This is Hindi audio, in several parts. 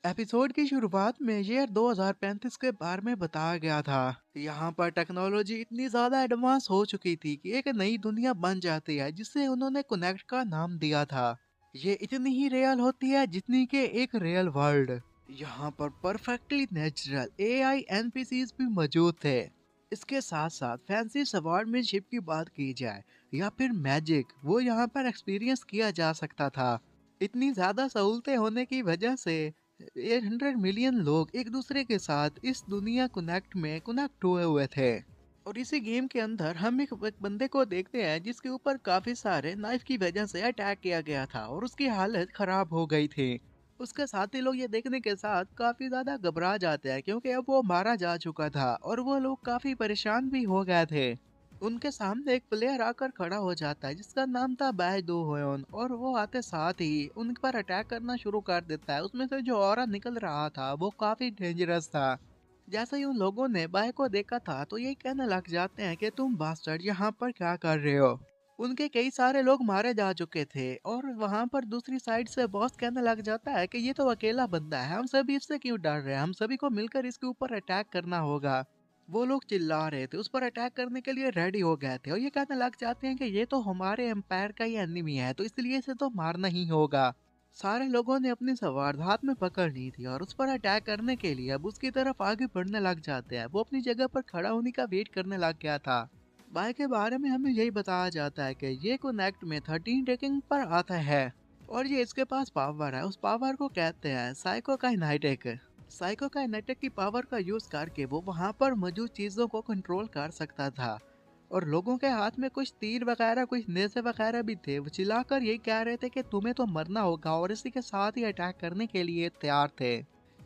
एपिसोड की शुरुआत में ईयर 2035 के बारे में बताया गया था। यहाँ पर टेक्नोलॉजी इतनी ज्यादा एडवांस हो चुकी थी कि एक नई दुनिया बन जाती है जिसे उन्होंने कनेक्ट का नाम दिया था। ये इतनी ही रियल होती है जितनी के एक रियल वर्ल्ड। यहाँ पर परफेक्टली नेचुरल एआई एनपीसीज भी मौजूद थे। इसके साथ साथ फैंसी स्वॉर्डमैनशिप की बात की जाए या फिर मैजिक, वो यहाँ पर एक्सपीरियंस किया जा सकता था। इतनी ज्यादा सहूलतें होने की वजह से 800 मिलियन लोग एक दूसरे के साथ इस दुनिया कनेक्ट हुए हुए थे। और इसी गेम के अंदर हम एक बंदे को देखते हैं जिसके ऊपर काफी सारे नाइफ की वजह से अटैक किया गया था और उसकी हालत खराब हो गई थी। उसके साथी लोग ये देखने के साथ काफी ज्यादा घबरा जाते हैं क्योंकि अब वो मारा जा चुका था और वो लोग काफी परेशान भी हो गए थे। उनके सामने एक प्लेयर आकर खड़ा हो जाता है जिसका नाम था बाय दो होयोन, और वो आते साथ ही उन पर अटैक करना शुरू कर देता है। उसमें से जो ऑरा निकल रहा था वो काफी डेंजरस था। जैसे ही उन लोगों ने बाय को देखा था तो ये कहने लग जाते हैं कि तुम बास्टर्ड यहाँ पर क्या कर रहे हो। उनके कई सारे लोग मारे जा चुके थे और वहां पर दूसरी साइड से बॉस कहने लग जाता है कि ये तो अकेला बंदा है, हम सभी इससे क्यों डर रहे हैं, हम सभी को मिलकर इसके ऊपर अटैक करना होगा। वो लोग चिल्ला रहे थे, उस पर अटैक करने के लिए रेडी हो गए थे और ये कहने लग जाते हैं कि ये तो हमारे एम्पायर का ही एनिमी है तो इसलिए इसे तो मारना ही होगा। सारे लोगों ने अपनी सवार हाथ में पकड़ ली थी और उस पर अटैक करने के लिए अब उसकी तरफ आगे बढ़ने लग जाते हैं। वो अपनी जगह पर खड़ा होने का वेट करने लग गया था। बाय के बारे में हमें यही बताया जाता है कि ये कनेक्ट में 13 रेटिंग पर आता है और ये इसके पास पावर है, उस पावर को कहते हैं साइको काइनेटिक। साइको काइनेटिक की पावर का यूज करके वो वहां पर मौजूद चीजों को कंट्रोल कर सकता था। और लोगों के हाथ में कुछ तीर वगैरह कुछ नेज़े वगैरह भी थे। वो चिल्लाकर यही कह रहे थे कि तुम्हें तो मरना होगा और इसी के साथ ही अटैक करने के लिए तैयार थे।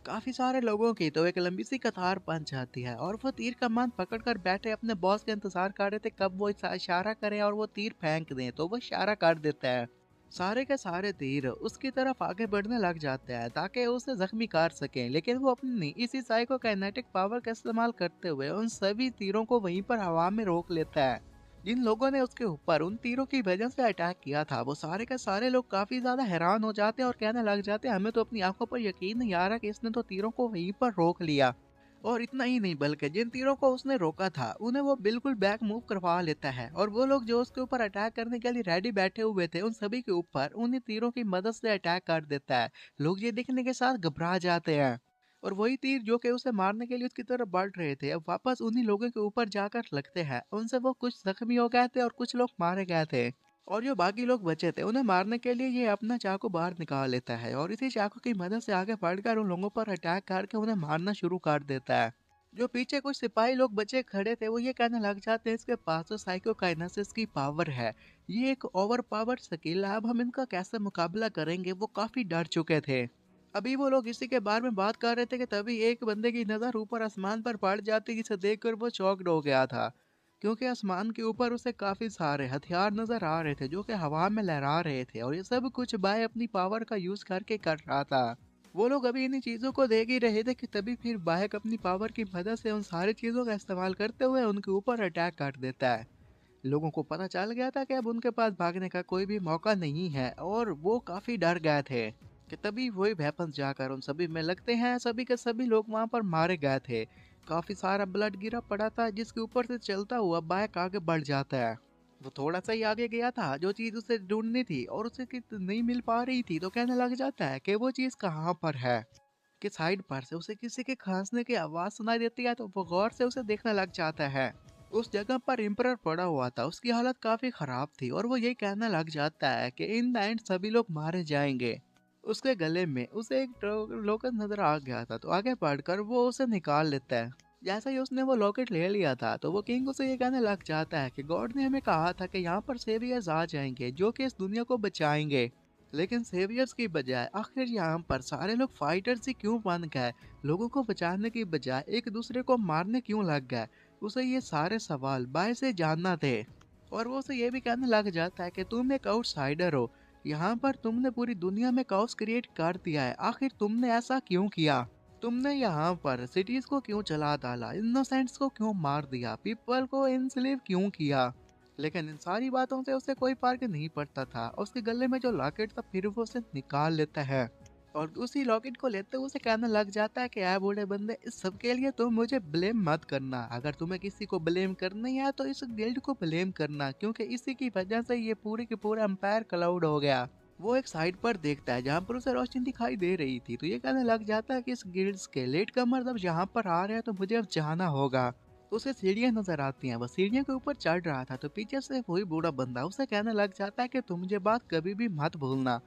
काफी सारे लोगों की तो एक लंबी सी कतार बन जाती है और वो तीर कमान पकड़कर बैठे अपने बॉस का इंतजार कर रहे थे कब वो इशारा करे और वो तीर फेंक दें, तो वो इशारा कर देता है। सारे के सारे तीर उसकी तरफ आगे बढ़ने लग जाते हैं ताकि उसे जख्मी कर सकें, लेकिन वो अपनी इसी साइको काइनेटिक पावर का इस्तेमाल करते हुए उन सभी तीरों को वहीं पर हवा में रोक लेता है। जिन लोगों ने उसके ऊपर उन तीरों की वजह से अटैक किया था वो सारे के सारे लोग काफी ज्यादा हैरान हो जाते हैं और कहने लग जाते हैं हमें तो अपनी आंखों पर यकीन नहीं आ रहा कि इसने तो तीरों को वहीं पर रोक लिया। और इतना ही नहीं बल्कि जिन तीरों को उसने रोका था उन्हें वो बिल्कुल बैक मूव करवा लेता है और वो लोग जो उसके ऊपर अटैक करने के लिए रेडी बैठे हुए थे उन सभी के ऊपर उन्हीं तीरों की मदद से अटैक कर देता है। लोग ये देखने के साथ घबरा जाते हैं और वही तीर जो कि उसे मारने के लिए उसकी तरफ बढ़ रहे थे अब वापस उन्हीं लोगों के ऊपर जाकर लगते हैं। उनसे वो कुछ जख्मी हो गए थे और कुछ लोग मारे गए थे। और जो बाकी लोग बचे थे उन्हें मारने के लिए ये अपना चाकू बाहर निकाल लेता है और इसी चाकू की मदद से आगे बढ़कर उन लोगों पर अटैक करके उन्हें मारना शुरू कर देता है। जो पीछे कुछ सिपाही लोग बचे खड़े थे वो ये कहने लग जाते हैं इसके पास तो साइकोकाइनेसिस की पावर है, ये एक ओवर पावर स्किल है, अब हम इनका कैसे मुकाबला करेंगे। वो काफी डर चुके थे। अभी वो लोग इसी के बारे में बात कर रहे थे कि तभी एक बंदे की नजर ऊपर आसमान पर पड़ जाती जिसे देखकर वो चौकड हो गया था क्योंकि आसमान के ऊपर उसे काफी सारे हथियार नजर आ रहे थे जो कि हवा में लहरा रहे थे और ये सब कुछ बाय अपनी पावर का यूज करके कर रहा था। वो लोग अभी इन्हीं चीजों को देख ही रहे थे कि तभी फिर बायक अपनी पावर की मदद से उन सारी चीजों का इस्तेमाल करते हुए उनके ऊपर अटैक कर देता है। लोगों को पता चल गया था कि अब उनके पास भागने का कोई भी मौका नहीं है और वो काफी डर गए थे कि तभी वही वेपन्स जाकर उन सभी में लगते हैं। सभी के सभी लोग वहां पर मारे गए थे। काफी सारा ब्लड गिरा पड़ा था जिसके ऊपर से चलता हुआ बाइक आगे बढ़ जाता है। वो थोड़ा सा ही आगे गया था, जो चीज उसे ढूंढनी थी और उसे नहीं मिल पा रही थी तो कहने लग जाता है कि वो चीज कहाँ पर है। कि साइड पर से उसे किसी के खांसने की आवाज सुनाई देती है तो वो गौर से उसे देखने लग जाता है। उस जगह पर एम्परर पड़ा हुआ था, उसकी हालत काफी खराब थी और वो यही कहने लग जाता है कि इन द एंड सभी लोग मारे जाएंगे। उसके गले में उसे एक लोकेट नजर आ गया था तो आगे बढ़कर वो उसे निकाल लेता है। जैसे ही उसने वो लॉकेट ले लिया था तो वो किंग उसे ये कहने लग जाता है कि गॉड ने हमें कहा था कि यहाँ पर सेवियर्स आ जाएंगे जो कि इस दुनिया को बचाएंगे, लेकिन सेवियर्स की बजाय आखिर यहाँ पर सारे लोग फाइटर्स ही क्यों बन गए। लोगों को बचाने की बजाय एक दूसरे को मारने क्यों लग गए। उसे ये सारे सवाल बाय से जानना थे और वो उसे ये भी कहने लग जाता है कि तुम एक आउटसाइडर हो, यहाँ पर तुमने पूरी दुनिया में काउस क्रिएट कर दिया है, आखिर तुमने ऐसा क्यों किया। तुमने यहाँ पर सिटीज को क्यों जला डाला, इनोसेंट्स को क्यों मार दिया, पीपल को इनस्लेव क्यों किया। लेकिन इन सारी बातों से उसे कोई फर्क नहीं पड़ता था। उसके गले में जो लॉकेट था फिर वो उसे निकाल लेता है और उसी लॉकेट को लेते हुए उसे कहने लग जाता है कि यार बूढ़े बंदे, इस सब के लिए तुम मुझे ब्लेम मत करना। अगर तुम्हें किसी को ब्लेम करना ही है तो इस गिल्ड को ब्लेम करना, क्योंकि इसी की वजह से ये पूरे के पूरा एम्पायर क्लाउड हो गया। वो एक साइड पर देखता है जहाँ पर उसे रोशनी दिखाई दे रही थी, तो ये कहने लग जाता है कि इस गिल्ड्स के लेट कमर जब यहाँ पर आ रहे हैं तो मुझे अब जाना होगा। तो उसे सीढ़ियां नजर आती हैं, वो सीढ़ियों के ऊपर चढ़ रहा था तो पीछे से वही बूढ़ा बंदा उसे कहने लग जाता है कि तुम मुझे बात कभी भी मत भूलना,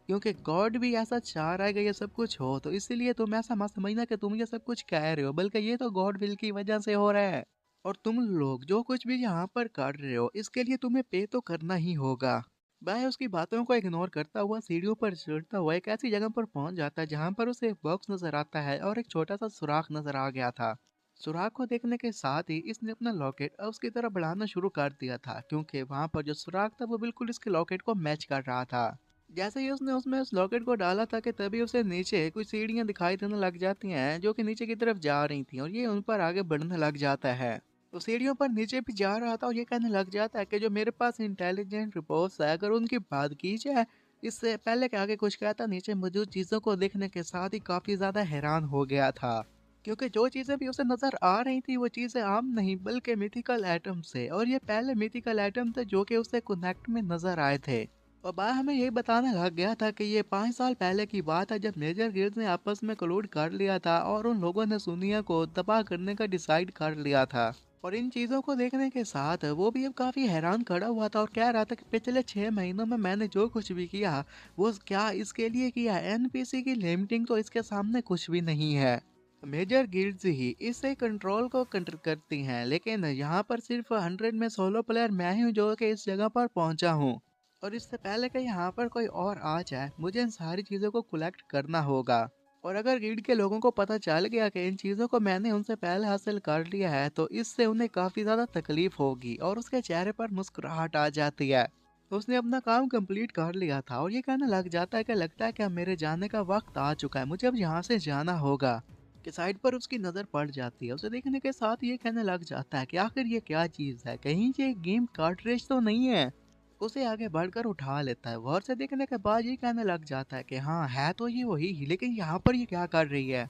क्योंकि गॉड भी ऐसा चाह रहा है कि ये सब कुछ हो, तो इसीलिए तुम ऐसा मत समझना कि तुम ये सब कुछ कह रहे हो, बल्कि ये तो गॉड विल की वजह से हो रहा है। और तुम लोग जो कुछ भी यहाँ पर कर रहे हो इसके लिए तुम्हें पे तो करना ही होगा। वह उसकी बातों को इग्नोर करता हुआ सीढ़ियों पर चढ़ता हुआ एक ऐसी जगह पर पहुंच जाता है जहाँ पर उसे एक बॉक्स नजर आता है और एक छोटा सा सुराख नजर आ गया था। सुराख को देखने के साथ ही इसने अपना लॉकेट उसकी तरफ बढ़ाना शुरू कर दिया था, क्योंकि वहां पर जो सुराख था वो बिल्कुल इसके लॉकेट को मैच कर रहा था। जैसे ही उसने उसमें उस लॉकेट को डाला था कि तभी उसे नीचे कुछ सीढ़ियां दिखाई देने लग जाती हैं जो कि नीचे की तरफ जा रही थी, और ये उन पर आगे बढ़ने लग जाता है। तो सीढ़ियों पर नीचे भी जा रहा था और ये कहने लग जाता है कि जो मेरे पास इंटेलिजेंट रिपोर्ट्स है अगर उनकी बात की जाए, इससे पहले के आगे कुछ कहता नीचे मौजूद चीजों को देखने के साथ ही काफी ज्यादा हैरान हो गया था, क्योंकि जो चीजें भी उसे नजर आ रही थी वो चीजें आम नहीं बल्कि मिथिकल एटम से, और ये पहले मिथिकल एटम थे जो कि उसे कनेक्ट में नजर आए थे। और बा हमें यही बताने लग गया था कि ये 5 साल पहले की बात है जब मेजर गिल्ड ने आपस में कोलूड कर लिया था और उन लोगों ने दुनिया को तबाह करने का डिसाइड कर लिया था। और इन चीजों को देखने के साथ वो भी अब काफी हैरान खड़ा हुआ था और कह रहा था कि पिछले 6 महीनों में मैंने जो कुछ भी किया वो क्या इसके लिए किया, एनपीसी की लिमिटिंग तो इसके सामने कुछ भी नहीं है। मेजर गिल्ड्स ही इससे कंट्रोल को कंट्रोल करती हैं, लेकिन यहाँ पर सिर्फ 100 में सोलो प्लेयर मैं ही हूँ जो कि इस जगह पर पहुंचा हूँ। और इससे पहले कि यहाँ पर कोई और आ जाए मुझे इन सारी चीज़ों को कलेक्ट करना होगा। और अगर गिल्ड के लोगों को पता चल गया कि इन चीज़ों को मैंने उनसे पहले हासिल कर लिया है तो इससे उन्हें काफ़ी ज़्यादा तकलीफ होगी, और उसके चेहरे पर मुस्कुराहट आ जाती है। उसने अपना काम कंप्लीट कर लिया था और ये कहने लग जाता है कि लगता है कि अब मेरे जाने का वक्त आ चुका है, मुझे अब यहाँ से जाना होगा। कि साइड पर उसकी नज़र पड़ जाती है, उसे देखने के साथ ये कहने लग जाता है कि आखिर ये क्या चीज़ है, कहीं ये गेम कार्ट्रिज तो नहीं है। उसे आगे बढ़कर उठा लेता है, गौर से देखने के बाद ये कहने लग जाता है कि हाँ है तो ये वही ही, लेकिन यहाँ पर ये क्या कर रही है।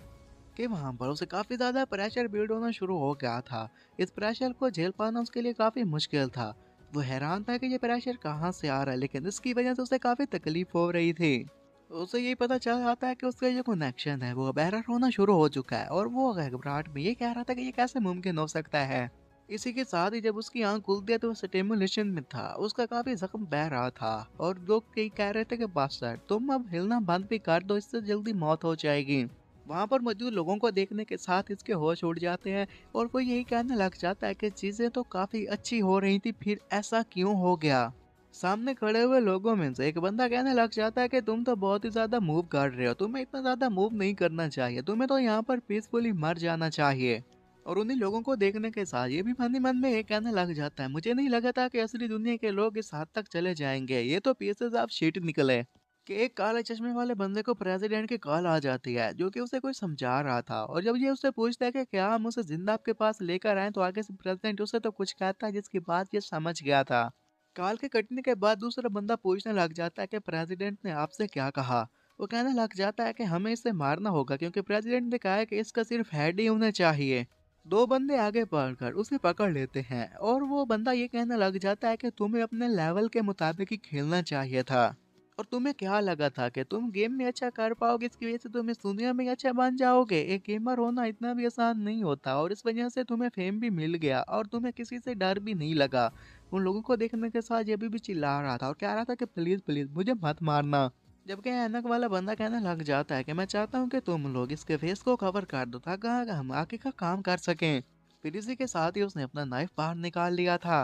कि वहाँ पर उसे काफ़ी ज़्यादा प्रेशर बिल्ड होना शुरू हो गया था। इस प्रेशर को झेल पाना उसके लिए काफ़ी मुश्किल था। वो हैरान था कि ये प्रेशर कहाँ से आ रहा है, लेकिन इसकी वजह से उसे काफ़ी तकलीफ हो रही थी। उसे ये पता चल जाता है कि उसका जो कनेक्शन है वो अब एरर होना शुरू हो चुका है, और वो घबराहट में ये कह रहा था कि ये कैसे मुमकिन हो सकता है। इसी के साथ ही जब उसकी आंख खुलती है तो वो स्टिमुलेशन में था, उसका काफी जख्म बह रहा था, और लोग कई कह रहे थे कि बस सर तुम अब हिलना बंद भी कर दो, इससे जल्दी मौत हो जाएगी। वहां पर मौजूद लोगों को देखने के साथ इसके होश उड़ जाते हैं, और वो यही कहने लग जाता है कि चीजें तो काफी अच्छी हो रही थी, फिर ऐसा क्यों हो गया। सामने खड़े हुए लोगों में से एक बंदा कहने लग जाता है कि तुम तो बहुत ही ज्यादा मूव कर रहे हो, तुम्हें इतना ज्यादा मूव नहीं करना चाहिए, तुम्हें तो यहाँ पर पीसफुली मर जाना चाहिए। और उन्हीं लोगों को देखने के साथ ये भी मन ही मन में ये कहने लग जाता है, मुझे नहीं लगा था कि असली दुनिया के लोग इस हद तक चले जाएंगे, ये तो पीसेस ऑफ शीट निकले। कि एक काले चश्मे वाले बंदे को प्रेसिडेंट की कॉल आ जाती है जो कि उसे कोई समझा रहा था, और जब ये उससे पूछता है कि क्या हम उसे जिंदा आपके पास लेकर आए, तो आगे से प्रेसिडेंट उसे तो कुछ कहता है जिसकी बात ये समझ गया था। कॉल के कटने के बाद दूसरा बंदा पूछने लग जाता है कि प्रेसिडेंट ने आपसे क्या कहा। वो कहने लग जाता है कि हमें इसे मारना होगा क्योंकि प्रेसिडेंट ने कहा है कि इसका सिर्फ हेड ही उन्हें चाहिए। दो बंदे आगे बढ़कर उसे पकड़ लेते हैं, और वो बंदा ये कहने लग जाता है कि तुम्हें अपने लेवल के मुताबिक ही खेलना चाहिए था, और तुम्हें क्या लगा था कि तुम गेम में अच्छा कर पाओगे, इसकी वजह से तुम इस दुनिया में अच्छा बन जाओगे। एक गेमर होना इतना भी आसान नहीं होता, और इस वजह से तुम्हें फेम भी मिल गया और तुम्हें किसी से डर भी नहीं लगा। उन लोगों को देखने के साथ ये भी चिल्ला रहा था और कह रहा था कि प्लीज प्लीज मुझे मत मारना। जबकि ऐनक वाला बंदा कहने लग जाता है कि मैं चाहता हूँ कि तुम लोग इसके फेस को कवर कर दो ताकि हम आगे का काम कर सकें। फिर इसी के साथ ही उसने अपना नाइफ बाहर निकाल लिया था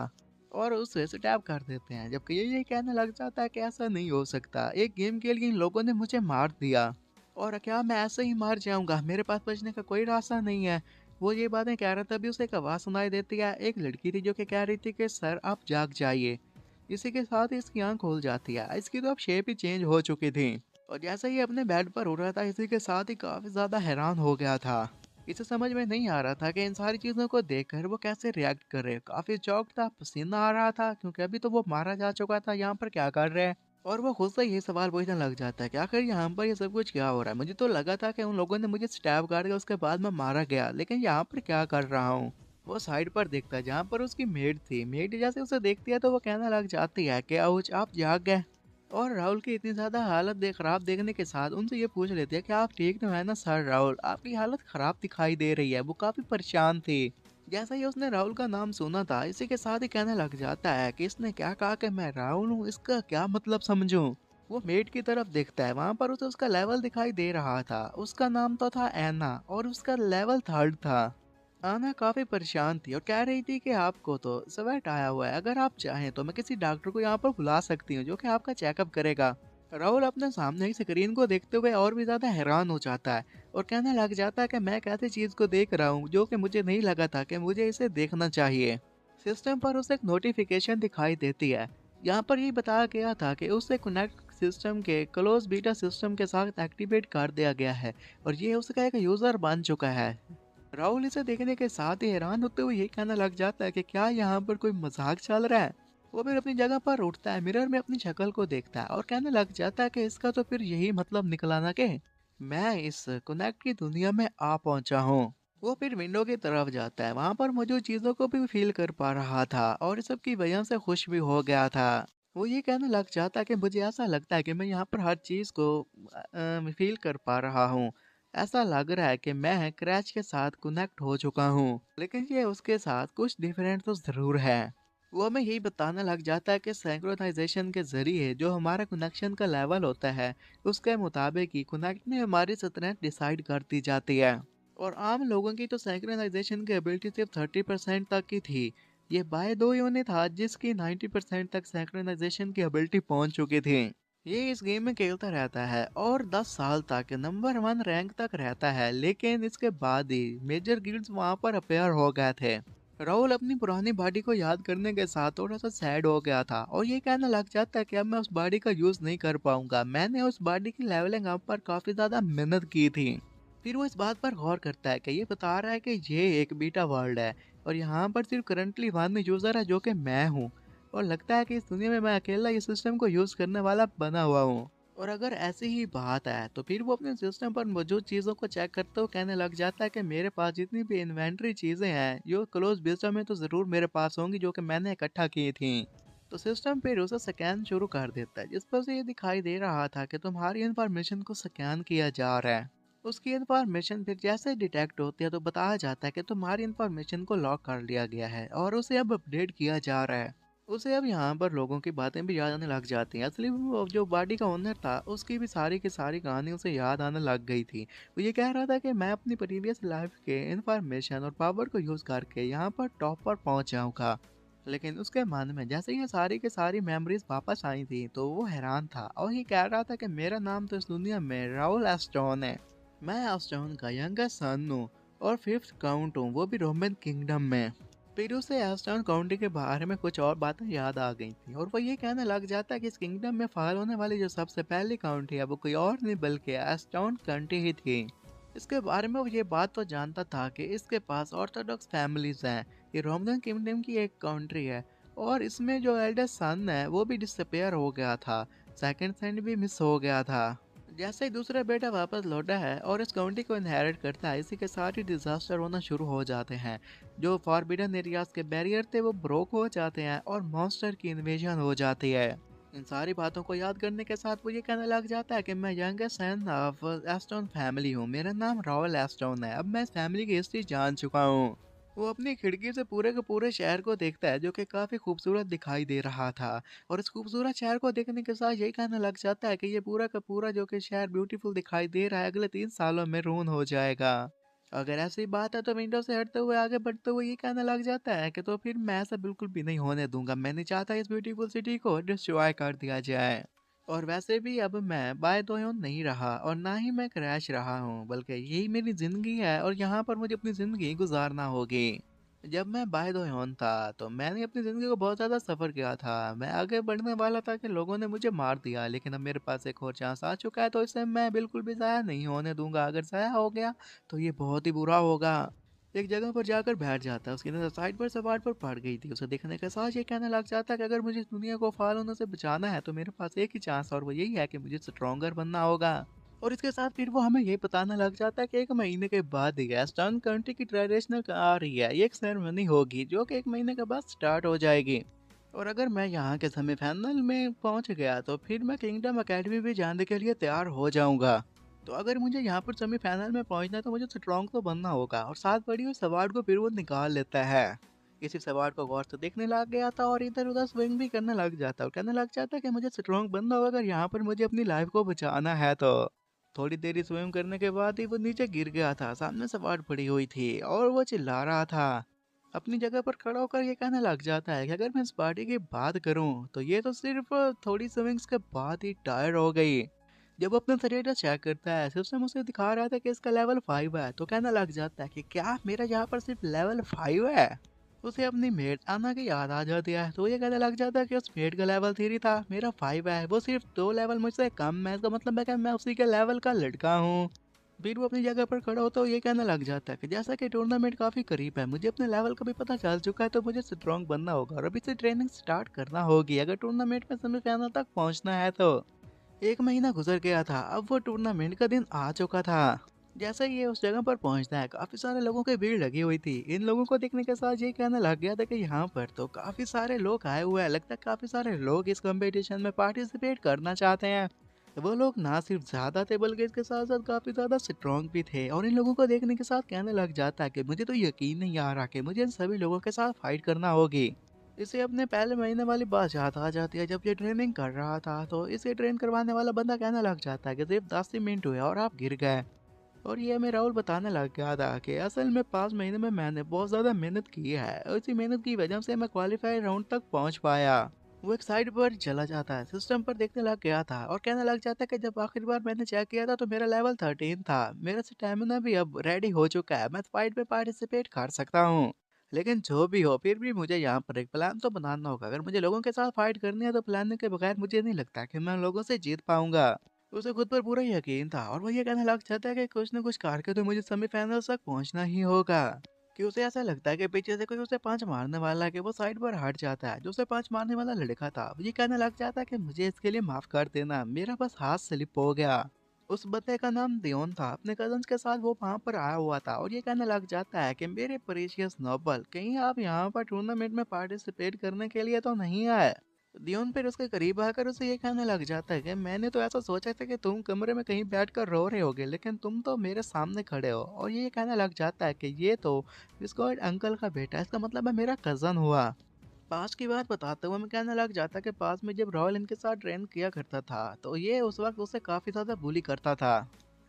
और उसे स्टैब कर देते हैं, जबकि ये कहने लग जाता है कि ऐसा नहीं हो सकता, एक गेम के लिए इन लोगों ने मुझे मार दिया और क्या मैं ऐसे ही मार जाऊंगा, मेरे पास बचने का कोई रास्ता नहीं है। वो ये बातें कह रहा था, तभी उसे एक आवाज सुनाई देती है, एक लड़की थी जो कि कह रही थी कि सर आप जाग जाइए। इसी के साथ ही इसकी आंख खुल जाती है, इसकी तो अब शेप ही चेंज हो चुकी थी, और जैसे ही अपने बेड पर उड़ रहा था इसी के साथ ही काफी ज्यादा हैरान हो गया था। इसे समझ में नहीं आ रहा था कि इन सारी चीजों को देखकर वो कैसे रिएक्ट करे, काफी चौक था, पसीना आ रहा था क्योंकि अभी तो वो मारा जा चुका था, यहाँ पर क्या कर रहे हैं। और वो खुद से ये सवाल पूछने लग जाता है कि आखिर यहाँ पर ये सब कुछ क्या हो रहा है। मुझे तो लगा था कि उन लोगों ने मुझे स्टैब कर दिया, उसके बाद मैं मारा गया, लेकिन यहाँ पर क्या कर रहा हूँ। वो साइड पर देखता है जहाँ पर उसकी मेड थी। मेड जैसे उसे देखती है तो वो कहने लग जाती है कि आउच, आप जाग गए। और राहुल की इतनी ज्यादा हालत खराब देखने के साथ उनसे ये पूछ लेती है कि आप ठीक तो है ना सर। राहुल, आपकी हालत खराब दिखाई दे रही है। वो काफी परेशान थी। जैसा ही उसने राहुल का नाम सुना था, इसी के साथ ही कहने लग जाता है कि इसने क्या कहा कि मैं राहुल हूँ, इसका क्या मतलब समझूं। वो मेट की तरफ देखता है, वहां पर उसे उसका लेवल दिखाई दे रहा था। उसका नाम तो था एना और उसका लेवल 3rd था। आना काफी परेशान थी और कह रही थी कि आपको तो स्वेट आया हुआ है, अगर आप चाहें तो मैं किसी डॉक्टर को यहाँ पर बुला सकती हूँ जो कि आपका चेकअप करेगा। राहुल अपने सामने की स्क्रीन को देखते हुए और भी ज्यादा हैरान हो जाता है और कहने लग जाता है कि मैं कैसी चीज को देख रहा हूँ जो कि मुझे नहीं लगा था कि मुझे इसे देखना चाहिए। सिस्टम पर उसे एक नोटिफिकेशन दिखाई देती है। यहाँ पर ये बताया गया था कि उसे कनेक्ट सिस्टम के क्लोज बीटा सिस्टम के साथ एक्टिवेट कर दिया गया है और ये उसका एक यूजर बन चुका है। राहुल इसे देखने के साथ ही हैरान होते हुए यही कहने लग जाता है कि क्या यहाँ पर कोई मजाक चल रहा है। वो फिर अपनी जगह पर उठता है, मिरर में अपनी शक्ल को देखता है और कहने लग जाता है कि इसका तो फिर यही मतलब निकला ना कि मैं इस कनेक्ट की दुनिया में आ पहुंचा हूँ। वो फिर विंडो की तरफ जाता है, वहां पर मौजूद चीजों को भी फील कर पा रहा था और इस सब की वजह से खुश भी हो गया था। वो ये कहने लग जाता है कि मुझे ऐसा लगता है कि मैं यहाँ पर हर चीज को फील कर पा रहा हूँ। ऐसा लग रहा है कि मैं क्रैच के साथ कनेक्ट हो चुका हूँ, लेकिन ये उसके साथ कुछ डिफरेंट तो जरूर है। वो हमें यही बताने लग जाता है कि सिंक्रोनाइजेशन के जरिए जो हमारा कनेक्शन का लेवल होता है, उसके मुताबिक ही कनेक्ट में हमारी स्ट्रेंथ डिसाइड करती जाती है। और आम लोगों की तो सिंक्रोनाइजेशन की एबिलिटी सिर्फ 30% तक की थी। ये बाय दो यूनिट था जिसकी 90% तक सिंक्रोनाइजेशन की एबिलिटी पहुंच चुकी थी। ये इस गेम में खेलता रहता है और 10 साल तक नंबर 1 रैंक तक रहता है, लेकिन इसके बाद ही मेजर गिल्ड्स वहां पर अपेयर हो गए थे। राहुल अपनी पुरानी बॉडी को याद करने के साथ थोड़ा सा सैड हो गया था और ये कहने लग जाता है कि अब मैं उस बॉडी का यूज नहीं कर पाऊंगा। मैंने उस बॉडी की लेवलिंग अप पर काफी ज्यादा मेहनत की थी। फिर वो इस बात पर गौर करता है कि ये बता रहा है कि ये एक बीटा वर्ल्ड है और यहाँ पर सिर्फ करंटली 1 यूजर है जो कि मैं हूँ। और लगता है कि इस दुनिया में मैं अकेला इस सिस्टम को यूज करने वाला बना हुआ हूँ। और अगर ऐसी ही बात है तो फिर वो अपने सिस्टम पर मौजूद चीजों को चेक करते हुए कहने लग जाता है कि मेरे पास जितनी भी इन्वेंट्री चीजें हैं जो क्लोज सिस्टम में तो जरूर मेरे पास होंगी जो कि मैंने इकट्ठा की थी। तो सिस्टम फिर उसे स्कैन शुरू कर देता है जिस पर से ये दिखाई दे रहा था कि तुम्हारी इंफॉर्मेशन को स्कैन किया जा रहा है। उसकी इंफॉर्मेशन फिर जैसे डिटेक्ट होती है तो बताया जाता है कि तुम्हारी इंफॉर्मेशन को लॉक कर लिया गया है और उसे अब अपडेट किया जा रहा है। उसे अब यहाँ पर लोगों की बातें भी याद आने लग जाती हैं। असली वो जो बॉडी का ओनर था उसकी भी सारी की सारी कहानी उसे याद आने लग गई थी। वो ये कह रहा था कि मैं अपनी प्रीवियस लाइफ के इंफॉर्मेशन और पावर को यूज करके यहाँ पर टॉप पर पहुंच जाऊंगा। लेकिन उसके मन में जैसे ये सारी की सारी मेमोरीज वापस आई थी तो वो हैरान था और ये कह रहा था कि मेरा नाम तो इस दुनिया में राहुल एस्टोन है। मैं एस्टोन का यंगेस्ट सन हूँ और 5th काउंट हूँ, वो भी रोमन किंगडम में। फिर उसे एस्टर्न काउंटी के बारे में कुछ और बातें याद आ गई थी और वो ये कहने लग जाता है कि इस किंगडम में फाइल होने वाली जो सबसे पहली काउंटी है वो कोई और नहीं बल्कि एस्टर्न काउंटी ही थी। इसके बारे में वो ये बात तो जानता था कि इसके पास ऑर्थोडॉक्स फैमिलीज हैं। ये रोमन किंगडम की एक काउंट्री है और इसमें जो एल्डेस्ट सन है वो भी डिसअपेयर हो गया था। सेकंड सन भी मिस हो गया था। जैसे ही दूसरा बेटा वापस लौटा है और इस काउंटी को इनहेरिट करता है, इसी के साथ ही डिजास्टर होना शुरू हो जाते हैं। जो फॉरबिडन एरियाज के बैरियर थे वो ब्रोक हो जाते हैं और मॉन्स्टर की इन्वेजन हो जाती है। इन सारी बातों को याद करने के साथ वो ये कहने लग जाता है कि मैं youngest son of Aston family हूँ, मेरा नाम रॉयल एस्टोन है, अब मैं इस फैमिली की हिस्ट्री जान चुका हूँ। वो अपनी खिड़की से पूरे के पूरे शहर को देखता है जो कि काफी खूबसूरत दिखाई दे रहा था। और इस खूबसूरत शहर को देखने के साथ यही कहने लग जाता है कि ये पूरा का पूरा जो कि शहर ब्यूटीफुल दिखाई दे रहा है अगले 3 सालों में रून हो जाएगा। अगर ऐसी बात है तो विंडो से हटते हुए आगे बढ़ते हुए ये कहने लग जाता है कि तो फिर मैं ऐसा बिल्कुल भी नहीं होने दूंगा। मैं नहीं चाहता इस ब्यूटीफुल सिटी को डिस्ट्रॉय कर दिया जाए। और वैसे भी अब मैं बाय दोयों नहीं रहा और ना ही मैं क्रैश रहा हूँ, बल्कि यही मेरी जिंदगी है और यहाँ पर मुझे अपनी जिंदगी गुजारना होगी। जब मैं बाय द ह्यून था तो मैंने अपनी ज़िंदगी को बहुत ज़्यादा सफ़र किया था। मैं आगे बढ़ने वाला था कि लोगों ने मुझे मार दिया, लेकिन अब मेरे पास एक और चांस आ चुका है तो इसे मैं बिल्कुल भी ज़ाया नहीं होने दूँगा। अगर ज़ाया हो गया तो ये बहुत ही बुरा होगा। एक जगह पर जाकर बैठ जाता है। उसकी नजर साइड पर सवार पर पड़ गई थी। उसे देखने के साथ ये कहने लग जाता है कि अगर मुझे इस दुनिया को फाल होने से बचाना है तो मेरे पास एक ही चांस और वो यही है कि मुझे स्ट्रोंगर बनना होगा। और इसके साथ फिर वो हमें ये बताने लग जाता है कि 1 महीने के बाद ही स्टन कंट्री की ट्रेडिशनल आ रही है। ये एक सेरेमनी होगी जो कि 1 महीने के बाद स्टार्ट हो जाएगी। और अगर मैं यहाँ के सेमीफाइनल में पहुंच गया तो फिर मैं किंगडम अकेडमी भी जाने के लिए तैयार हो जाऊंगा। तो अगर मुझे यहाँ पर सेमीफाइनल में पहुंचना है तो मुझे स्ट्रॉन्ग तो बनना होगा। और साथ पड़ी हुई सवार को फिर वो निकाल लेता है। इसी सवार को गौर से देखने लग गया था और इधर उधर स्विंग भी करने लग जाता और कहने लग जाता कि मुझे स्ट्रॉन्ग बनना होगा अगर यहाँ पर मुझे अपनी लाइफ को बचाना है तो। थोड़ी देरी स्विम करने के बाद ही वो नीचे गिर गया था। सामने सवार पड़ी हुई थी और वो चिल्ला रहा था। अपनी जगह पर खड़ा होकर ये कहने लग जाता है कि अगर मैं इस पार्टी की बात करूं तो ये तो सिर्फ थोड़ी स्विंग्स के बाद ही टायर हो गई। जब वो अपना शरीर चेक करता है सिस्टम उसे दिखा रहा था कि इसका लेवल 5 है। तो कहने लग जाता है कि क्या मेरा यहाँ पर सिर्फ लेवल 5 है। उसे अपनी मेट आना की याद आ जाती है। तो ये कहने लग जाता है कि उस मेट का लेवल 3 था, मेरा 5 है। वो सिर्फ 2 लेवल मुझसे कम है। इसका मतलब है कि मैं उसी के लेवल का लड़का हूँ। फिर वो अपनी जगह पर खड़ा हो तो ये कहने लग जाता है कि जैसा कि टूर्नामेंट काफी करीब है, मुझे अपने लेवल का भी पता चल चुका है तो मुझे स्ट्रॉन्ग बनना होगा और अभी से ट्रेनिंग स्टार्ट करना होगी अगर टूर्नामेंट में सेमीफाइनल तक पहुंचना है तो। 1 महीना गुजर गया था। अब वो टूर्नामेंट का दिन आ चुका था। जैसे ही ये उस जगह पर पहुंचता है काफी सारे लोगों की भीड़ लगी हुई थी। इन लोगों को देखने के साथ ये कहने लग गया था कि यहाँ पर तो काफी सारे लोग आए हुए हैं। लगता है काफी सारे लोग इस कंपटीशन में पार्टिसिपेट करना चाहते हैं। वो लोग ना सिर्फ ज्यादा थे बल्कि इसके साथ साथ काफी ज्यादा स्ट्रॉन्ग भी थे। और इन लोगों को देखने के साथ कहने लग जाता है कि मुझे तो यकीन नहीं आ रहा कि मुझे इन सभी लोगों के साथ फाइट करना होगी। इसे अपने पहले महीने वाली बात याद आ जाती है। जब ये ट्रेनिंग कर रहा था तो इसे ट्रेन करवाने वाला बंदा कहने लग जाता है कि सिर्फ 10 ही मिनट हुए और आप गिर गए। और ये हमें राहुल बताने लग गया था कि असल में 5 महीने में मैंने बहुत ज्यादा मेहनत की है और इसी मेहनत की वजह से मैं क्वालिफाई राउंड तक पहुंच पाया। वो एक साइड पर चला जाता है, सिस्टम पर देखने लग गया था और कहने लग जाता है कि जब आखिरी बार मैंने चेक किया था तो मेरा लेवल 13 था। मेरा स्टेमिना भी अब रेडी हो चुका है, मैं फाइट में पार्टिसिपेट कर सकता हूँ। लेकिन जो भी हो फिर भी मुझे यहाँ पर एक प्लान तो बनाना होगा। अगर मुझे लोगों के साथ फाइट करनी है तो प्लान के बगैर मुझे नहीं लगता कि मैं लोगों से जीत पाऊंगा। उसे खुद पर पूरा यकीन था और वो ये कहने लग जाता है कि कुछ न कुछ करके तो मुझे सेमीफाइनल तक पहुंचना ही होगा। कि उसे ऐसा लगता है कि पीछे से कोई उसे पंच मारने वाला है कि वो साइड पर हट जाता है। जो उसे पंच मारने वाला लड़का था वो ये कहने लग जाता है कि मुझे इसके लिए माफ कर देना, मेरा बस हाथ स्लिप हो गया। उस बंदे का नाम दियोन था। अपने कजन्स के साथ वो वहां पर आया हुआ था और ये कहने लग जाता है कि मेरे प्रीशियस नोबल, कहीं आप यहाँ पर टूर्नामेंट में पार्टिसिपेट करने के लिए तो नहीं आए। दियोन फिर उसके करीब आकर उसे ये कहने लग जाता है कि मैंने तो ऐसा सोचा था कि तुम कमरे में कहीं बैठकर रो रहे होगे, लेकिन तुम तो मेरे सामने खड़े हो। और ये कहने लग जाता है कि ये तो बिस्कॉट अंकल का बेटा है, इसका मतलब है मेरा कजन हुआ। पास की बात बताते हुए मैं कहने लग जाता कि पास में जब राहुल इनके साथ ट्रेन किया करता था तो ये उस वक्त उसे काफी ज्यादा बुली करता था।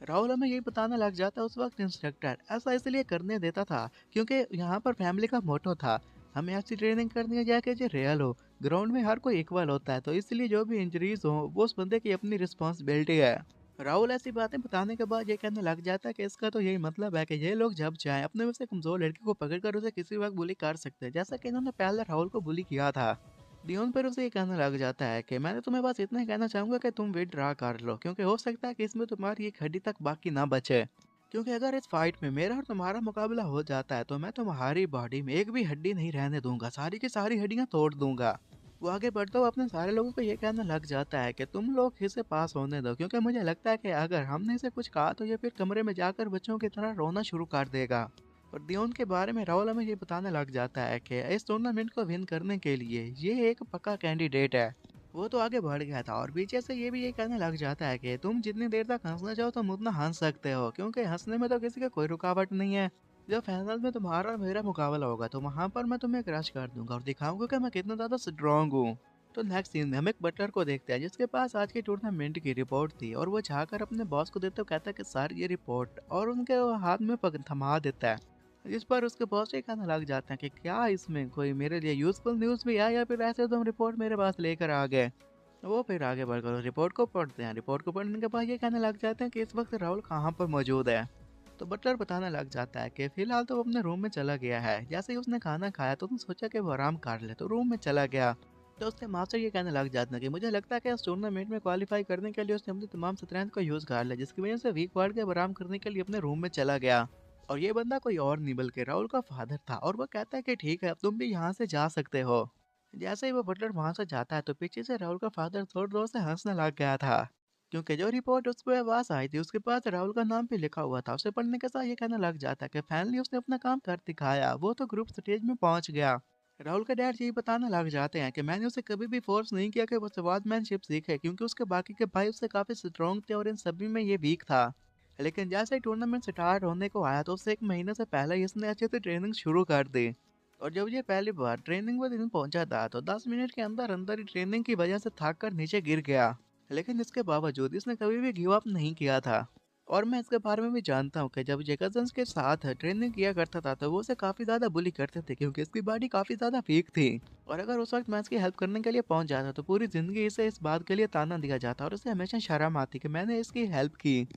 राहुल हमें यही बताने लग जाता उस वक्त इंस्ट्रक्टर ऐसा इसलिए करने देता था क्योंकि यहाँ पर फैमिली का मोटो था, हमें ऐसी ट्रेनिंग करनी है जाके जो रियल हो। ग्राउंड में हर कोई इक्वल होता है तो इसलिए जो भी इंजरीज हो वो उस बंदे की अपनी रिस्पॉन्सिबिलिटी है। राहुल ऐसी बातें बताने के बाद ये कहने लग जाता है कि इसका तो यही मतलब है कि ये लोग जब चाहे अपने में से कमजोर लड़की को पकड़कर उसे किसी वक्त बुली कर सकते हैं, जैसा कि इन्होंने पहले राहुल को बुली किया था। डियोन पर उसे ये कहने लग जाता है कि मैंने तुम्हें बस इतना ही कहना चाहूंगा कि तुम विड्रॉ कर लो, क्योंकि हो सकता है कि इसमें तुम्हारी एक हड्डी तक बाकी ना बचे। क्योंकि अगर इस फाइट में मेरा और तुम्हारा मुकाबला हो जाता है तो मैं तुम्हारी बॉडी में एक भी हड्डी नहीं रहने दूंगा, सारी की सारी हड्डियां तोड़ दूंगा। वो आगे बढ़ता हुआ अपने सारे लोगों को ये कहने लग जाता है कि तुम लोग इसे पास होने दो, क्योंकि मुझे लगता है कि अगर हमने इसे कुछ कहा तो ये फिर कमरे में जाकर बच्चों की तरह रोना शुरू कर देगा। और दियोन के बारे में राहुल हमें ये बताने लग जाता है कि इस टूर्नामेंट को विन करने के लिए ये एक पक्का कैंडिडेट है। वो तो आगे बढ़ गया था और पीछे से ये भी ये कहने लग जाता है कि तुम जितनी देर तक हंसना चाहो तुम उतना हंस सकते हो, क्योंकि हंसने में तो किसी का कोई रुकावट नहीं है। जब फाइनल में तुम्हारा और मेरा मुकाबला होगा तो वहां पर मैं तुम्हें क्रश कर दूंगा और दिखाऊंगा कि मैं कितना ज्यादा स्ट्रांग हूँ। तो नेक्स्ट सीन में हम एक बटलर को देखते हैं जिसके पास आज की टूर्नामेंट की रिपोर्ट थी और वो जाकर अपने बॉस को देते हुए कहता है कि सर ये रिपोर्ट, और उनके वो हाथ में थमा देता है। जिस पर उसके बॉस ये कहने लग जाते हैं कि क्या इसमें कोई मेरे लिए यूजफुल न्यूज़ भी है या फिर ऐसे तुम रिपोर्ट मेरे पास लेकर आ गए। वो फिर आगे बढ़कर उस रिपोर्ट को पढ़ते हैं। रिपोर्ट को पढ़ने के बाद ये कहने लग जाते हैं कि इस वक्त राहुल कहाँ पर मौजूद है। तो बटलर बताने लग जाता है कि फिलहाल तो वो अपने रूम में चला गया है। जैसे ही उसने खाना खाया तो उसने सोचा कि वो आराम कर ले तो रूम में चला गया। तो उसके मास्टर ये कहने लग जाते हैं कि मुझे लगता है कि इस टूर्नामेंट में क्वालिफाई करने के लिए उसने अपनी तमाम स्ट्रेंथ को यूज कर लिया, जिसकी वजह से वीक वर्ड के आराम करने के लिए अपने रूम में चला गया। और ये बंदा कोई और नहीं बल्कि राहुल का फादर था, और वो कहता है कि ठीक है, अब तुम भी यहाँ से जा सकते हो। जैसे ही वो बटलर वहां से जाता है तो पीछे से राहुल का फादर जोर जोर से हंसने लग गया था, क्योंकि जो रिपोर्ट उस पर पास आई थी उसके पास राहुल का नाम भी लिखा हुआ था। उसे पढ़ने के साथ ये कहने लग जाता है कि फाइनली उसने अपना काम कर दिखाया, वो तो ग्रुप स्टेज में पहुंच गया। राहुल के डैड यही बताने लग जाते हैं कि मैंने उसे कभी भी फोर्स नहीं किया कि वो स्वॉर्डमैनशिप सीखे, क्योंकि उसके बाकी के भाई उससे काफी स्ट्रॉन्ग थे और इन सभी में ये वीक था। लेकिन जैसे ही टूर्नामेंट स्टार्ट होने को आया तो उससे एक महीने से पहले ही इसने अच्छे से ट्रेनिंग शुरू कर दी। और जब ये पहली बार ट्रेनिंग में दिन पहुंचा था तो 10 मिनट के अंदर अंदर ही ट्रेनिंग की वजह से थक कर नीचे गिर गया। लेकिन इसके बावजूद इसने कभी भी गिव अप नहीं किया था। और मैं इसके बारे में भी जानता हूँ कि जब ये कजन्स के साथ ट्रेनिंग किया करता था तो वो उसे काफ़ी ज़्यादा बुली करते थे, क्योंकि इसकी बॉडी काफ़ी ज़्यादा वीक थी। और अगर उस वक्त मैं इसकी हेल्प करने के लिए पहुंच जाता तो पूरी ज़िंदगी इसे इस बात के लिए ताना दिया जाता और उसे हमेशा शर्म आती कि मैंने इसकी हेल्प की।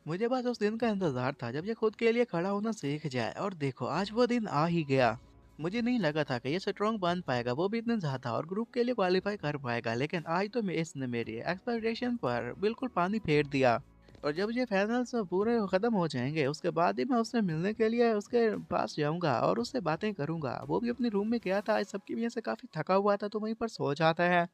मुझे बस उस दिन का इंतजार था जब ये खुद के लिए खड़ा होना सीख जाए, और देखो आज वो दिन आ ही गया। मुझे नहीं लगा था कि ये स्ट्रॉन्ग बन पाएगा, वो भी इतने ज्यादा, और ग्रुप के लिए क्वालिफाई कर पाएगा, लेकिन आज तो इसने मेरी एक्सपेक्टेशन पर बिल्कुल पानी फेर दिया। और जब ये फाइनल्स पूरे खत्म हो जाएंगे उसके बाद ही मैं उससे मिलने के लिए उसके पास जाऊंगा और उससे बातें करूंगा। वो भी अपने रूम में गया था, इस सबकी वजह से काफी थका हुआ था तो वहीं पर सो जाता है।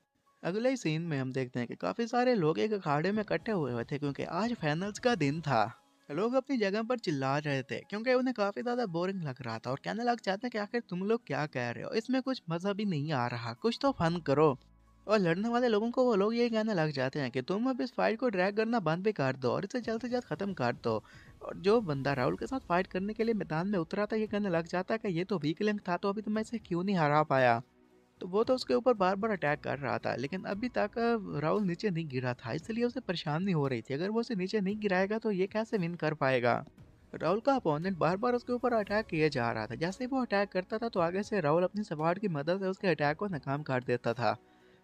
अगले ही सीन में हम देखते हैं कि काफी सारे लोग एक अखाड़े में इकट्ठे हुए थे, क्योंकि आज फाइनल्स का दिन था। लोग अपनी जगह पर चिल्ला रहे थे क्योंकि उन्हें काफी ज्यादा बोरिंग लग रहा था, और कहने लग जाते हैं कि आखिर तुम लोग क्या कह रहे हो, इसमें कुछ मजा भी नहीं आ रहा, कुछ तो फन करो। और लड़ने वाले लोगों को वो लोग ये कहने लग जाते हैं कि तुम अब इस फाइट को ड्रैग करना बंद भी कर दो और इसे जल्द से जल्द खत्म कर दो। और जो बंदा राहुल के साथ फाइट करने के लिए मैदान में उतरा था ये कहने लग जाता है कि ये तो वीक लिंक था, तो अभी तो मैं इसे क्यों नहीं हरा पाया। तो वो तो उसके ऊपर बार बार अटैक कर रहा था, लेकिन अभी तक राहुल नीचे नहीं गिरा था, इसलिए उसे परेशानी हो रही थी, अगर वो उसे नीचे नहीं गिराएगा तो ये कैसे विन कर पाएगा। राहुल का अपोनेंट बार बार उसके ऊपर अटैक किए जा रहा था, जैसे ही वो अटैक करता था तो आगे से राहुल अपनी सवार की मदद से उसके अटैक को नाकाम कर देता था।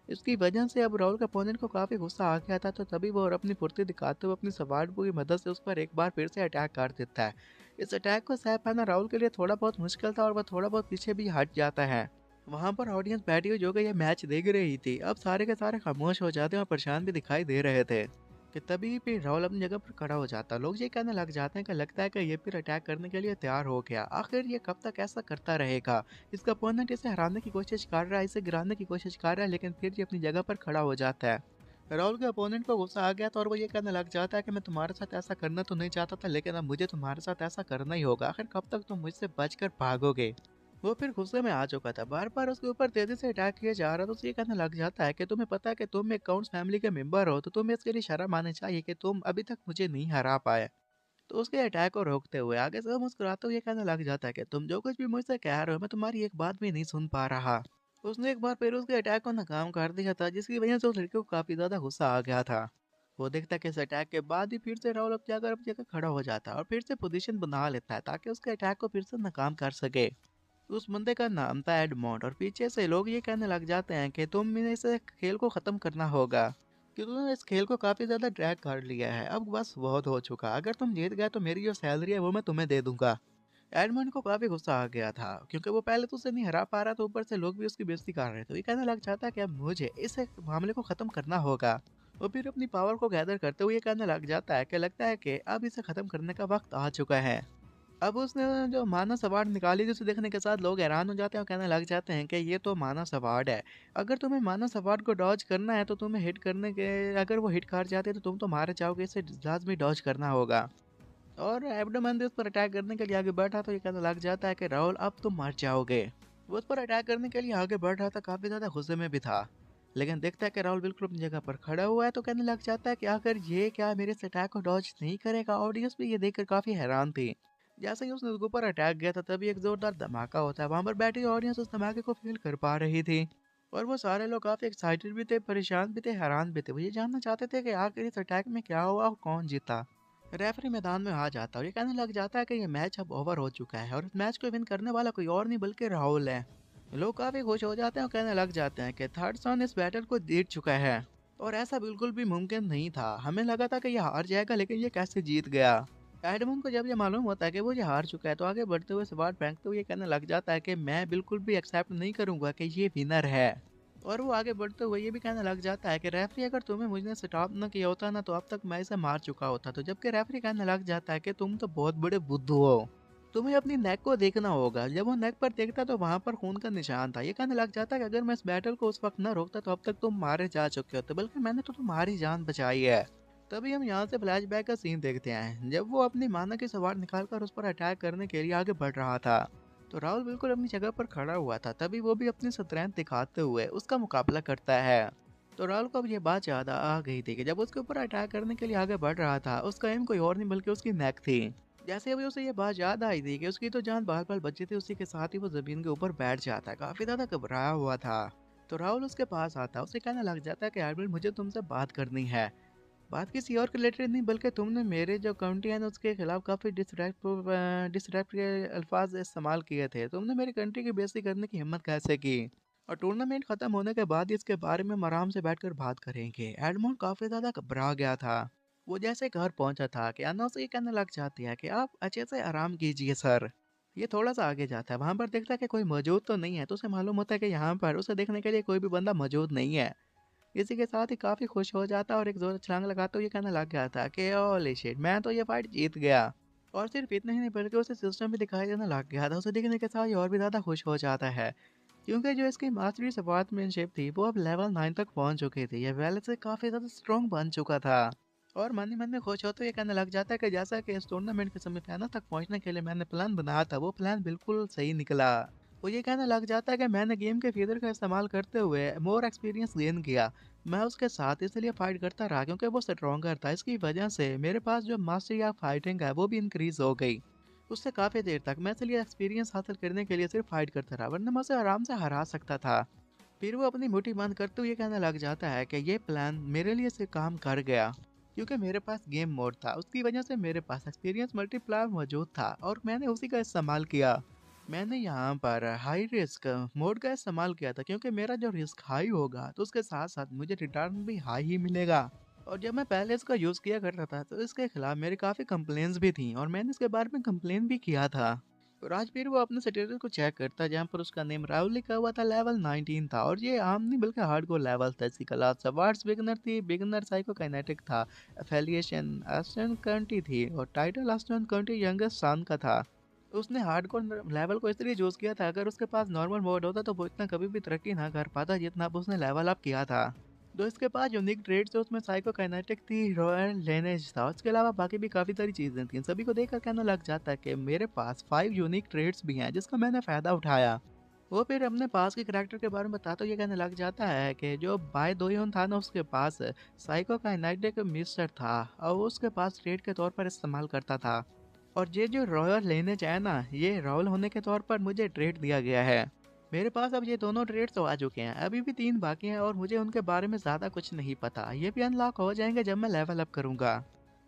इसकी वजह से अब राहुल के अपोनेंट को काफी गुस्सा आ गया था, तो तभी वो और अपनी फुर्ती दिखाते हुए अपनी सवार की मदद से उस पर एक बार फिर से अटैक कर देता है। इस अटैक को सह पाना राहुल के लिए थोड़ा बहुत मुश्किल था और वह थोड़ा बहुत पीछे भी हट जाता है। वहां पर ऑडियंस बैठी हुई जो कि ये मैच देख रही थी, अब सारे के सारे खामोश हो जाते हैं और परेशान भी दिखाई दे रहे थे। कि तभी फिर राहुल अपनी जगह पर खड़ा हो जाता, लोग ये कहने लग जाते हैं कि लगता है कि ये फिर अटैक करने के लिए तैयार हो गया, आखिर ये कब तक ऐसा करता रहेगा। इसका अपोनेंट इसे हराने की कोशिश कर रहा है, इसे गिराने की कोशिश कर रहा है, लेकिन फिर ये अपनी जगह पर खड़ा हो जाता है। राहुल के अपोनेंट को गुस्सा आ गया था और वो ये कहने लग जाता है कि मैं तुम्हारे साथ ऐसा करना तो नहीं चाहता था, लेकिन अब मुझे तुम्हारे साथ ऐसा करना ही होगा, आखिर कब तक तुम मुझसे बचकर भागोगे। वो फिर गुस्से में आ चुका था, बार बार उसके ऊपर तेजी से अटैक किया जा रहा था, तो उसे ये कहने लग जाता है कि तुम्हें पता है कि तुम एक काउंट्स फैमिली के मेंबर हो, तो तुम्हें इसके लिए शर्म आनी चाहिए कि तुम अभी तक मुझे नहीं हरा पाए। तो उसके अटैक को रोकते हुए आगे से वो मुस्कुराते हुए कहने लग जाता है कि तुम जो कुछ भी मुझसे कह रहे हो मैं तुम्हारी एक बात भी नहीं सुन पा रहा। उसने एक बार फिर उसके अटैक को नाकाम कर दिया था, जिसकी वजह से उस लड़के को काफी ज्यादा गुस्सा आ गया था। वो देखता है कि इस अटैक के बाद ही फिर से राहुल अपनी जगह खड़ा हो जाता है और फिर से पोजीशन बना लेता है ताकि उसके अटैक को फिर से नाकाम कर सके। उस बंदे का नाम था एडमोंड, और पीछे से लोग ये कहने लग जाते हैं कि तुम इस खेल को खत्म करना होगा, कि तुमने इस खेल को काफी ज्यादा ड्रैग कर लिया है, अब बस बहुत हो चुका, अगर तुम जीत गए तो मेरी जो सैलरी है वो मैं तुम्हें दे दूंगा। एडमंड को काफी गुस्सा आ गया था, क्योंकि वो पहले तो उसे नहीं हरा पा रहा था, ऊपर से लोग भी उसकी बेइज्जती कर रहे थे, तो ये कहने लग जाता है कि अब मुझे इस मामले को खत्म करना होगा। वो फिर अपनी पावर को गैदर करते हुए ये कहने लग जाता है कि लगता है कि अब इसे खत्म करने का वक्त आ चुका है। अब उसने जो मानस अवार्ड निकाली थी उसे देखने के साथ लोग हैरान हो जाते हैं और कहने लग जाते हैं कि ये तो मानस अवार्ड है। अगर तुम्हें मानस अवार्ड को डॉज करना है तो तुम्हें हिट करने के, अगर वो हिट कर जाते तो तुम तो मारे जाओगे, इसे लाजमी डॉज करना होगा। और एब्डोमेन भी उस पर अटैक करने के लिए आगे बढ़ा तो ये कहने लग जाता है कि राहुल अब तुम मर जाओगे। वो उस पर अटैक करने के लिए आगे बढ़ रहा था, काफी ज्यादा गुस्से में भी था, लेकिन देखता है कि राहुल बिल्कुल अपनी जगह पर खड़ा हुआ है तो कहने लग जाता है कि आखिर ये क्या मेरे इस अटैक को डॉज नहीं करेगा। ऑडियंस भी ये देखकर काफी हैरान थी। जैसे ही उसने उसके ऊपर अटैक किया था तभी एक जोरदार धमाका होता है, वहां पर बैठी ऑडियंस उस धमाके को फील कर पा रही थी। और वो सारे लोग काफी एक्साइटेड भी थे, परेशान भी थे, हैरान भी थे, वो ये जानना चाहते थे कि आखिर इस अटैक में क्या हुआ और कौन जीता। रेफरी मैदान में आ जाता है और ये कहने लग जाता है कि ये मैच अब ओवर हो चुका है और इस मैच को विन करने वाला कोई और नहीं बल्कि राहुल है। लोग काफी खुश हो जाते हैं और कहने लग जाते हैं कि थर्ड सन इस बैटल को जीत चुका है, और ऐसा बिल्कुल भी मुमकिन नहीं था, हमें लगा था कि ये हार जाएगा लेकिन ये कैसे जीत गया। एडमंड को जब ये मालूम होता है कि वो ये हार चुका है तो आगे बढ़ते हुए सवाल फेंकते हुए ये कहने लग जाता है कि मैं बिल्कुल भी एक्सेप्ट नहीं करूंगा कि ये विनर है। और वो आगे बढ़ते हुए ये भी कहने लग जाता है कि रेफरी अगर तुम्हें मुझे स्टॉप न किया होता ना तो अब तक मैं इसे मार चुका होता, तो जबकि रेफरी कहने लग जाता है कि तुम तो बहुत बड़े बुद्धू हो, तुम्हें अपनी नेक को देखना होगा। जब वो नेक पर देखता तो वहां पर खून का निशान था। ये कहने लग जाता कि अगर मैं इस बैटल को उस वक्त न रोकता तो अब तक तुम मारे जा चुके होते, बल्कि मैंने तो तुम्हारी जान बचाई है। तभी हम यहाँ से फ्लैशबैक का सीन देखते हैं जब वो अपनी माना की सवार निकालकर उस पर अटैक करने के लिए आगे बढ़ रहा था। तो राहुल बिल्कुल अपनी जगह पर खड़ा हुआ था। तभी वो भी अपनी स्ट्रेंथ दिखाते हुए उसका मुकाबला करता है। तो राहुल को अब ये बात याद आ गई थी कि जब उसके ऊपर अटैक करने के लिए आगे बढ़ रहा था, उसका एम कोई और नहीं बल्कि उसकी नेक थी। जैसे अभी उसे ये बात याद आई थी कि उसकी तो जान बाल बाल बची थी, उसी के साथ ही वो जमीन के ऊपर बैठ जाता है, काफी ज्यादा घबराया हुआ था। तो राहुल उसके पास आता है, उसे कहने लग जाता है कि एडमिरल मुझे तुमसे बात करनी है। बात किसी और के रिलेटेड नहीं, बल्कि तुमने मेरे जो कंट्री है ना उसके खिलाफ काफी डिसरेस्पेक्ट के अल्फाज इस्तेमाल किए थे। तुमने मेरी कंट्री की बेइज्जती करने की हिम्मत कैसे की? और टूर्नामेंट खत्म होने के बाद इसके बारे में हम आराम से बैठकर बात करेंगे। एडमोंड काफी ज्यादा घबरा गया था। वो जैसे घर पहुंचा था कि अन्ना उसे ये कहने लग जाती है कि आप अच्छे से आराम कीजिए सर। ये थोड़ा सा आगे जाता है, वहां पर देखता है कि कोई मौजूद तो नहीं है। तो उसे मालूम होता है कि यहाँ पर उसे देखने के लिए कोई भी बंदा मौजूद नहीं है। इसी के साथ ही काफी खुश हो जाता है और एक जोर छलांग लगाते हुए ये कहने लग गया था कि ओले शिट, मैं तो ये फाइट जीत गया। और सिर्फ इतना ही नहीं बल्कि उसे सिस्टम भी दिखाई देने लग गया था। उसे देखने के साथ ही और भी ज्यादा खुश हो जाता है, क्योंकि जो इसकी मास्टरी सपार्टमैनशिप थी वो अब लेवल 9 तक पहुंच चुकी थी। ये पहले से काफी ज्यादा स्ट्रॉन्ग बन चुका था। और मन ही मन में खुश होते हुए कहने लग जाता है कि जैसा कि इस टूर्नामेंट के सेमीफाइनल तक पहुंचने के लिए मैंने प्लान बनाया था, वो प्लान बिल्कुल सही निकला। वो ये कहने लग जाता है कि मैंने गेम के फीचर का इस्तेमाल करते हुए मोर एक्सपीरियंस गेन किया। मैं उसके साथ इसलिए फाइट करता रहा क्योंकि वो स्ट्रॉन्गर था। इसकी वजह से मेरे पास जो मास्टरी ऑफ फाइटिंग है वो भी इंक्रीज हो गई। उससे काफी देर तक मैं इसलिए एक्सपीरियंस हासिल करने के लिए सिर्फ फाइट करता रहा, वरना मैं उसे आराम से हरा सकता था। फिर वो अपनी मुट्ठी बंद करते हुए कहने लग जाता है कि ये प्लान मेरे लिए से काम कर गया, क्योंकि मेरे पास गेम मोड था। उसकी वजह से मेरे पास एक्सपीरियंस मल्टीप्लायर मौजूद था और मैंने उसी का इस्तेमाल किया। मैंने यहाँ पर हाई रिस्क मोड का इस्तेमाल किया था, क्योंकि मेरा जो रिस्क हाई होगा तो उसके साथ साथ मुझे रिटर्न भी हाई ही मिलेगा। और जब मैं पहले इसका यूज़ किया करता था तो इसके खिलाफ मेरी काफ़ी कंप्लेंट्स भी थी और मैंने इसके बारे में कंप्लेन भी किया था। तो आज फिर वो अपने स्टेटस को चेक करता, जहाँ पर उसका नेम राहुल लिखा हुआ था, लेवल 19 था। और ये आम नहीं बल्कि हार्डकोर लेवल था। इसकी क्लास अवार्ड्स बिगनर थी, बिगनर साइकोकाइनेटिक था, एफिलिएशन एस्टन कंट्री थी और title Aston country youngest son का था। उसने हार्डकोर लेवल को इसलिए चूज किया था, अगर उसके पास नॉर्मल मोड होता तो वो इतना कभी भी तरक्की ना कर पाता जितना अब उसने लेवल अप किया था। तो इसके पास यूनिक ट्रेड्स थे, उसमें साइकोकाइनेटिक थी, रॉयल लेनेज था। उसके अलावा बाकी भी काफ़ी सारी चीज़ें थी। सभी को देखकर कहने लग जाता है कि मेरे पास 5 यूनिक ट्रेड्स भी हैं जिसका मैंने फ़ायदा उठाया। वो फिर अपने पास के करैक्टर के बारे में बताते हुए ये कहने लग जाता है कि जो बाय दोयोन था ना, उसके पास साइकोकाइनेटिक मिस्टर था और वो उसके पास ट्रेड के तौर पर इस्तेमाल करता था। और ये जो रॉयल लेनेज है ना, ये रॉयल होने के तौर पर मुझे ट्रेड दिया गया है। मेरे पास अब ये दोनों ट्रेड्स तो आ चुके हैं, अभी भी 3 बाकी हैं और मुझे उनके बारे में ज़्यादा कुछ नहीं पता। ये भी अनलॉक हो जाएंगे जब मैं लेवल अप करूंगा।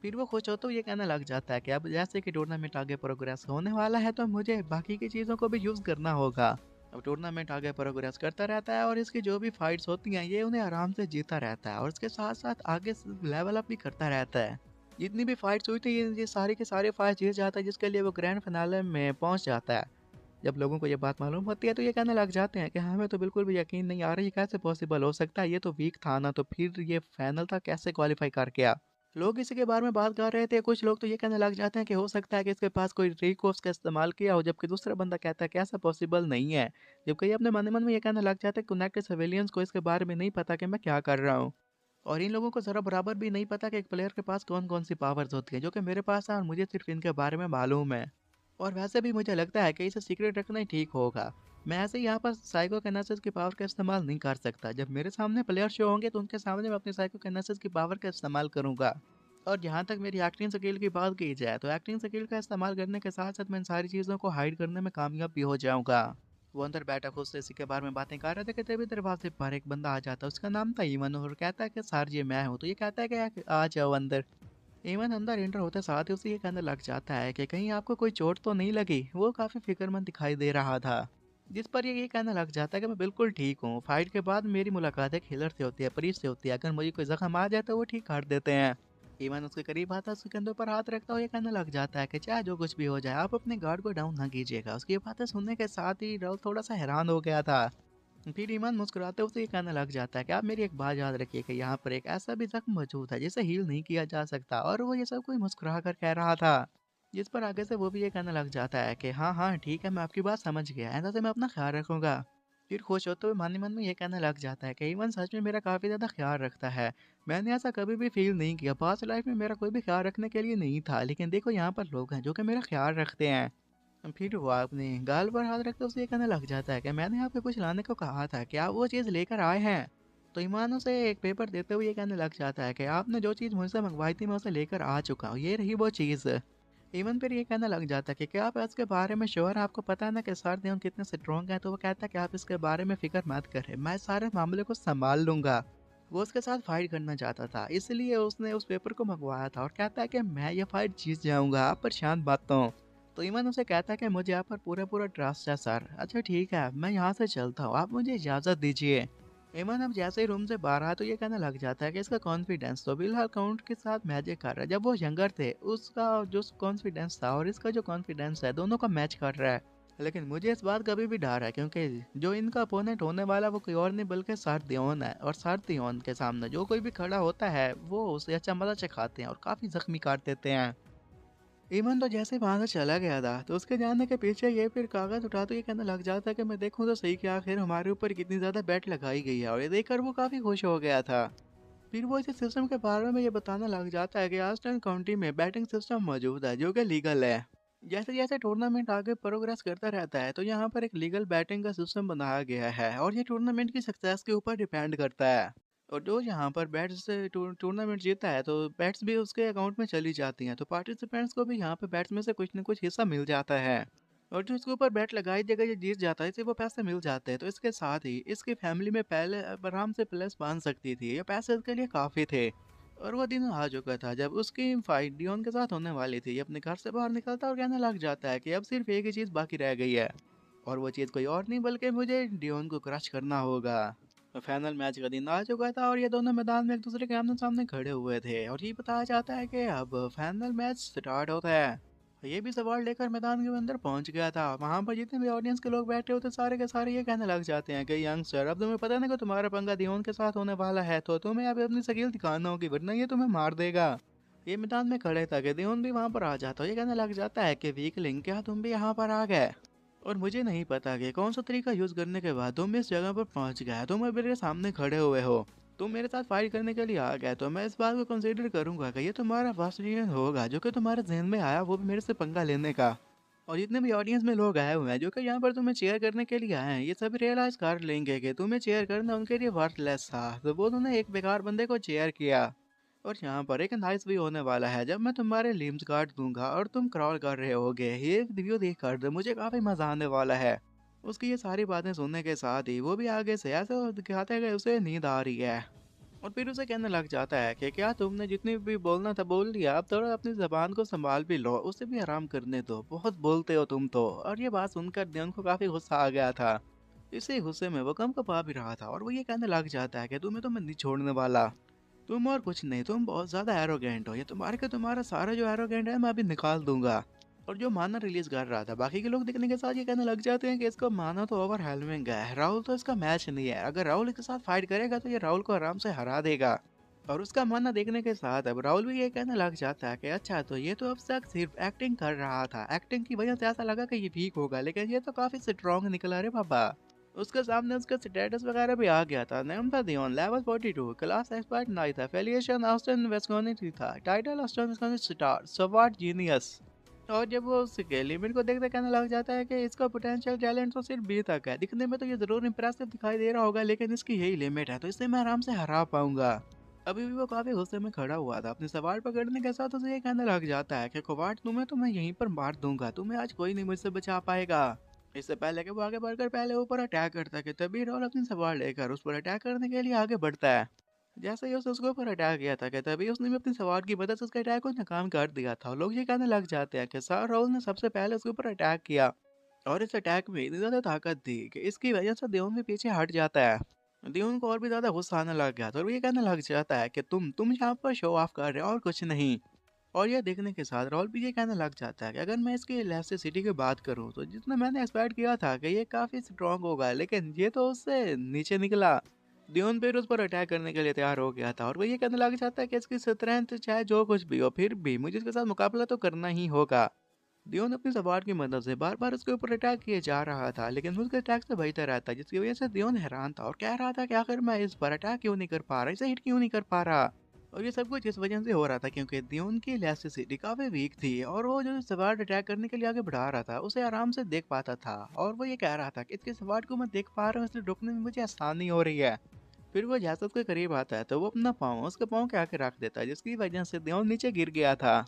फिर वो खुश हो तो ये कहने लग जाता है कि अब जैसे कि टूर्नामेंट आगे प्रोग्रेस होने वाला है तो मुझे बाकी की चीज़ों को भी यूज़ करना होगा। अब टूर्नामेंट आगे प्रोग्रेस करता रहता है और इसकी जो भी फाइट्स होती हैं ये उन्हें आराम से जीता रहता है और इसके साथ साथ आगे लेवल अप भी करता रहता है। जितनी भी फाइट्स हुई थी ये सारी के सारे फाइट्स जीत जाता है, जिसके लिए वो ग्रैंड फिनाले में पहुंच जाता है। जब लोगों को ये बात मालूम होती है तो ये कहने लग जाते हैं कि हमें तो बिल्कुल भी यकीन नहीं आ रहा, ये कैसे पॉसिबल हो सकता है, ये तो वीक था ना, तो फिर ये फाइनल था, कैसे क्वालिफाई कर गया। लोग इसी के बारे में बात कर रहे थे। कुछ लोग तो ये कहने लग जाते हैं कि हो सकता है कि इसके पास कोई रिकोर्स का इस्तेमाल किया हो, जबकि दूसरा बंदा कहता है कि ऐसा पॉसिबल नहीं है। जबकि ये अपने मन मन में ये कहने लग जाता है कनेक्टेड सिविलियंस को इसके बारे में नहीं पता कि मैं क्या कर रहा हूँ। और इन लोगों को ज़रा बराबर भी नहीं पता कि एक प्लेयर के पास कौन कौन सी पावर्स होती हैं, जो कि मेरे पास है और मुझे सिर्फ इनके बारे में मालूम है। और वैसे भी मुझे लगता है कि इसे सीक्रेट रखना ही ठीक होगा। मैं ऐसे ही यहाँ पर साइकोकिनेसिस की पावर का इस्तेमाल नहीं कर सकता। जब मेरे सामने प्लेयर शो होंगे तो उनके सामने मैं अपनी साइकोकिनेसिस की पावर का इस्तेमाल करूंगा। और जहाँ तक मेरी एक्टिंग स्किल की बात की जाए तो एक्टिंग स्किल का इस्तेमाल करने के साथ साथ मैं इन सारी चीज़ों को हाइड करने में कामयाब भी हो जाऊंगा। वो अंदर बैठा खुद से इसी के बारे में बातें कर रहे थे कि तभी दरवाजे पर एक बंदा आ जाता है। उसका नाम था ईमन और कहता है कि सर जी मैं हूँ। तो ये कहता है कि आ जाओ अंदर। इवन अंदर एंटर होते साथ ही उसे ये कहने लग जाता है कि कहीं आपको कोई चोट तो नहीं लगी। वो काफी फिक्रमंद दिखाई दे रहा था, जिस पर ये कहने लग जाता है कि मैं बिल्कुल ठीक हूँ। फाइट के बाद मेरी मुलाकात एक हिलर से होती है, प्रीस्ट से होती है। अगर मुझे कोई जख्म आ जाए तो वो ठीक कर देते हैं। इवन उसके करीब आता है, उसके कंधों पर हाथ रखता हुआ ये कहने लग जाता है कि चाहे जो कुछ भी हो जाए आप अपने गार्ड को डाउन ना कीजिएगा। उसकी बातें सुनने के साथ ही राहुल थोड़ा सा हैरान हो गया था। फिर ईमान मुस्कुराते हुए ये कहने लग जाता है कि आप मेरी एक बात याद रखिए कि यहाँ पर एक ऐसा भी जख्म मौजूद है जिसे हील नहीं किया जा सकता। और वो ये सब कोई मुस्कुरा कर कह रहा था, जिस पर आगे से वो भी ये कहने लग जाता है कि हाँ हाँ ठीक है, मैं आपकी बात समझ गया, ऐसा से मैं अपना ख्याल रखूंगा। फिर खुश होते हुए मन ही मन में ये कहने लग जाता है कि ईवन सच में मेरा काफ़ी ज़्यादा ख्याल रखता है। मैंने ऐसा कभी भी फील नहीं किया, पास्ट लाइफ में मेरा कोई भी ख्याल रखने के लिए नहीं था, लेकिन देखो यहाँ पर लोग हैं जो कि मेरा ख्याल रखते हैं। फिर वो अपनी गाल पर हाथ रखते उसे ये कहने लग जाता है कि मैंने आपको कुछ लाने को कहा था, क्या आप वो चीज़ लेकर आए हैं? तो ईमान उसे एक पेपर देते हुए ये कहने लग जाता है कि आपने जो चीज़ मुझसे मंगवाई थी मैं उसे लेकर आ चुका हूँ, ये रही वो चीज़। ईमान फिर ये कहने लग जाता है कि क्या आप इसके बारे में श्योर हैं, आपको पता है ना कि सर देओन कितने स्ट्रॉन्ग है? तो वो कहता है कि आप इसके बारे में फिक्र मत करें, मैं इस सारे मामले को संभाल लूंगा। वो उसके साथ फाइट करना चाहता था, इसलिए उसने उस पेपर को मंगवाया था और कहता है कि मैं ये फाइट जीत जाऊंगा, आप परेशान मत हो। तो ईमान उसे कहता है कि मुझे आप पर पूरा पूरा ट्रस्ट है सर। अच्छा ठीक है, मैं यहाँ से चलता हूँ, आप मुझे इजाज़त दीजिए। ईमान अब जैसे ही रूम से बाहर आया तो ये कहने लग जाता है कि इसका कॉन्फिडेंस तो बिल्कुल काउंट के साथ मैच कर रहा है। जब वो यंगर थे उसका जो कॉन्फिडेंस था और इसका जो कॉन्फिडेंस है दोनों का मैच कर रहा है। लेकिन मुझे इस बात का अभी भी डर है, क्योंकि जो इनका अपोनेंट होने वाला वो कोई और नहीं बल्कि सर दियोन है, और सर दियोन के सामने जो कोई भी खड़ा होता है वो उसे अच्छा मजा चखाते हैं और काफ़ी जख्मी कर देते हैं। ईमन तो जैसे वहां से चला गया था तो उसके जाने के पीछे ये फिर कागज उठा तो ये कहने लग जाता है कि मैं देखूं तो सही कि आखिर हमारे ऊपर कितनी ज्यादा बेट लगाई गई है, और ये देखकर वो काफी खुश हो गया था। फिर वो इस सिस्टम के बारे में ये बताने लग जाता है कि आस्टन काउंटी में बैटिंग सिस्टम मौजूद है जो कि लीगल है। जैसे जैसे टूर्नामेंट आगे प्रोग्रेस करता रहता है तो यहाँ पर एक लीगल बैटिंग का सिस्टम बनाया गया है, और ये टूर्नामेंट की सक्सेस के ऊपर डिपेंड करता है। और जो यहाँ पर बैट्स से टूर्नामेंट जीता है तो बैट्स भी उसके अकाउंट में चली जाती हैं, तो पार्टिसिपेंट्स को भी यहाँ पे बैट्स में से कुछ न कुछ हिस्सा मिल जाता है। और जो इसके ऊपर बैट लगाई जगह ये जीत जाता है इसे वो पैसे मिल जाते हैं, तो इसके साथ ही इसकी फैमिली में पहले आराम से प्लस बांध सकती थी, ये पैसे इसके लिए काफ़ी थे। और वो दिन आ चुका था जब उसकी फाइट डियोन के साथ होने वाली थी। ये अपने घर से बाहर निकलता और कहने लग जाता है कि अब सिर्फ एक ही चीज़ बाकी रह गई है, और वो चीज़ कोई और नहीं बल्कि मुझे डियोन को क्रश करना होगा। तो फाइनल मैच का दिन आ चुका था और ये दोनों मैदान में एक दूसरे के आमने सामने खड़े हुए थे, और ये बताया जाता है कि अब फाइनल मैच स्टार्ट होता है। ये भी सवाल लेकर मैदान के अंदर पहुंच गया था। वहां पर जितने भी ऑडियंस के लोग बैठे होते सारे के सारे ये कहने लग जाते हैं कि यंगस्टर, अब तुम्हें पता नहीं कि तुम्हारा पंगा दियोन के साथ होने वाला है, तो तुम्हें अब अपनी स्किल दिखाना होगी वरना ये तुम्हें मार देगा। ये मैदान में खड़े था कि दियोन भी वहां पर आ जाता है। ये कहने लग जाता है कि वीकलिंग, क्या तुम भी यहाँ पर आ गए? और मुझे नहीं पता कि कौन सा तरीका यूज करने के बाद तुम इस जगह पर पहुंच गए, तुम अभी मेरे सामने खड़े हुए हो, तुम मेरे साथ फाइट करने के लिए आ गए, तो मैं इस बात को कंसीडर करूंगा कि ये तुम्हारा फर्स्ट डिसीजन होगा जो कि तुम्हारे जहन में आया, वो भी मेरे से पंगा लेने का। और जितने भी ऑडियंस में लोग आए हुए हैं जो कि यहाँ पर तुम्हें चेयर करने के लिए आए हैं, ये सभी रियलाइज कर लेंगे कि तुम्हें चेयर करना उनके लिए वर्थलेस था, तो वो उन्होंने एक बेकार बंदे को चेयर किया। और यहाँ पर एक नाइस भी होने वाला है जब मैं तुम्हारे लिम्स काट दूंगा और तुम क्रॉल कर रहे होगे, ये वीडियो देख कर मुझे काफी मजा आने वाला है। उसकी ये सारी बातें सुनने के साथ ही वो भी आगे से ऐसे दिखाते हैं कि उसे नींद आ रही है। और फिर उसे कहने लग जाता है कि क्या तुमने जितनी भी बोलना था बोल लिया, अब थोड़ा अपनी जबान को संभाल भी लो, उसे भी आराम करने दो, बहुत बोलते हो तुम तो। और ये बात सुनकर दियोन को काफी गुस्सा आ गया था। इसी गुस्से में वो कम कपा भी रहा था और वो ये कहने लग जाता है कि तुम्हें तो मैं नहीं छोड़ने वाला, तुम और कुछ नहीं, तुम बहुत ज्यादा एरोगेंट हो, ये तुम्हारे का तुम्हारा सारा जो एरोगेंट है मैं अभी निकाल दूंगा। और जो माना रिलीज कर रहा था बाकी के लोग देखने के साथ ये कहने लग जाते हैं कि इसको माना तो ओवर हेलमिंग है, राहुल तो इसका मैच नहीं है, अगर राहुल इसके साथ फाइट करेगा तो ये राहुल को आराम से हरा देगा। और उसका मानना देखने के साथ अब राहुल भी ये कहने लग जाता है कि अच्छा, तो ये तो अब तक सिर्फ एक्टिंग कर रहा था, एक्टिंग की वजह से ऐसा लगा कि ये वीक होगा, लेकिन ये तो काफी स्ट्रॉन्ग निकला रे बाबा। उसके सामने उसका स्टेटस वगैरह भी आ गया था। नेम था दियोन, लेवल 42, क्लास एक्सपर्ट नहीं था, एफिलिएशन ऑस्टिन वेस्कोनिटी था, टाइटल ऑस्टिन वेस्कोनिटी स्टार, स्वॉट जीनियस। और जब वो उसके लिमिट को देखते कहने लग जाता है कि इसका पोटेंशियल टैलेंट तो सिर्फ बी तक है, दिखने में तो ये जरूर इंप्रेसिव दिखाई दे रहा होगा, लेकिन इसकी यही लिमिट है, तो इससे मैं आराम से हरा पाऊंगा। अभी भी वो काफी गुस्से में खड़ा हुआ था, अपने सवाल पकड़ने के साथ उसे ये कहने लग जाता है कि कोवाट, तुम्हें तो मैं यहीं पर मार दूंगा, तुम्हें आज कोई नहीं मुझसे बचा पाएगा। इससे पहले कि वो आगे बढ़कर पहले ऊपर अटैक करता है कि तभी राहुल अपनी सवाल लेकर उस पर अटैक करने के लिए आगे बढ़ता है। जैसे ही उसने उसके ऊपर अटैक किया था कि तभी उसने भी अपनी सवार की मदद से उसके अटैक को नाकाम कर दिया था। लोग ये कहने लग जाते हैं कि सर राहुल ने सबसे पहले उसके ऊपर अटैक किया, और इस अटैक में इतनी ज्यादा ताकत थी कि इसकी वजह से दियोन भी पीछे हट जाता है। दियोन को और भी ज्यादा गुस्सा आने लग गया था और वो ये कहने लग जाता है कि तुम यहाँ पर शो ऑफ कर रहे हो और कुछ नहीं। और यह देखने के साथ राहुल भी ये कहने लग जाता है कि अगर मैं इसकी इलास्टिसिटी की बात करूं तो जितना मैंने एक्सपेक्ट किया था कि ये काफी स्ट्रांग होगा, लेकिन ये तो उससे नीचे निकला। दियोन फिर उस पर अटैक करने के लिए तैयार हो गया था और वो ये कहने लग जाता है कि इसकी स्ट्रेंथ चाहे जो कुछ भी हो फिर भी मुझे इसके साथ मुकाबला तो करना ही होगा। दियोन अपनी सवार की मदद से बार बार उसके ऊपर अटैक किए जा रहा था, लेकिन उसके अटैक से बचता रहता, जिसकी वजह से दियोन हैरान था और कह रहा था कि आखिर मैं इस पर अटैक क्यों नहीं कर पा रहा, इसे हिट क्यों नहीं कर पा रहा। और ये सब कुछ इस वजह से हो रहा था क्योंकि दियोन की इलास्टिसिटी काफी वीक थी और वो जो सवार अटैक करने के लिए आगे बढ़ा रहा था उसे आराम से देख पाता था। और वो ये कह रहा था कि इसके सवार को मैं देख पा रहा हूँ, इसलिए रुकने में मुझे आसानी हो रही है। फिर वो जैसे उसके करीब आता है तो वो अपना पाँव उसके पाँव के आके रख देता है, जिसकी वजह से दियोन नीचे गिर गया था।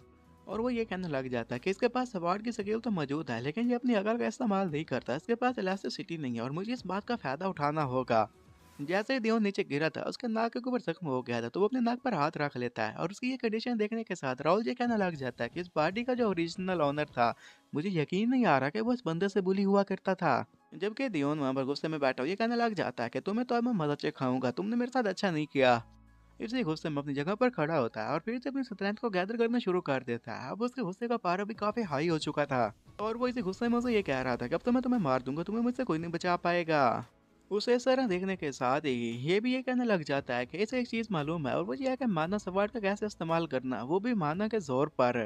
और वो ये कहने लग जाता है कि इसके पास सवार की स्किल तो मौजूद है, लेकिन ये अपनी अकल का इस्तेमाल नहीं करता, इसके पास इलास्टिसिटी नहीं है और मुझे इस बात का फायदा उठाना होगा। जैसे ही दियोन नीचे गिरा था उसके नाक के ऊपर जख्म हो गया था, तो वो अपने नाक पर हाथ रख लेता है और उसकी ये कंडीशन देखने के साथ राहुल ये कहने लग जाता है कि इस पार्टी का जो ओरिजिनल ओनर था, मुझे यकीन नहीं आ रहा कि वो इस बंदे से बुली हुआ करता था। जबकि दियोन वहां पर गुस्से में बैठा हो ये कहने लग जाता है कि तुम्हें तो अब मैं मदद से खाऊंगा, तुमने मेरे साथ अच्छा नहीं किया। इसी गुस्से में अपनी जगह पर खड़ा होता है और फिर से अपनी स्ट्रेंथ को गैदर करना शुरू कर देता है। अब उसके गुस्से का पारा भी काफी हाई हो चुका था और वो इसी गुस्से में उसे ये कह रहा था कि अब तो मैं तुम्हें मार दूंगा, तुम्हें मुझसे कोई नहीं बचा पाएगा। उसे इस तरह देखने के साथ ही ये भी ये कहने लग जाता है कि इसे एक चीज मालूम है और वो ये है कि माना सवार का कैसे इस्तेमाल करना, वो भी माना के जोर पर।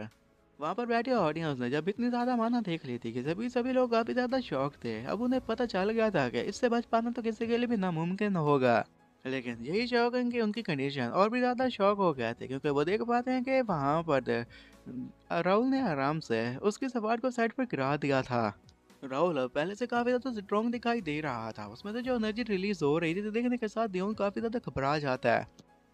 वहां पर बैठे ऑडियंस ने जब इतनी ज्यादा माना देख ली थी कि सभी सभी लोग काफी ज्यादा शौक थे। अब उन्हें पता चल गया था कि इससे बच पाना तो किसी के लिए भी नामुमकिन होगा। लेकिन यही शौक है कि उनकी कंडीशन और भी ज्यादा शौक हो गए थे क्योंकि वो देख पाते हैं कि वहां पर राहुल ने आराम से उसकी सवार को साइड पर गिरा दिया था। राहुल अब पहले से काफी ज्यादा स्ट्रॉन्ग दिखाई दे रहा था, उसमें से जो एनर्जी रिलीज हो रही थी तो देखने के साथ दियोन काफी ज्यादा घबरा जाता है।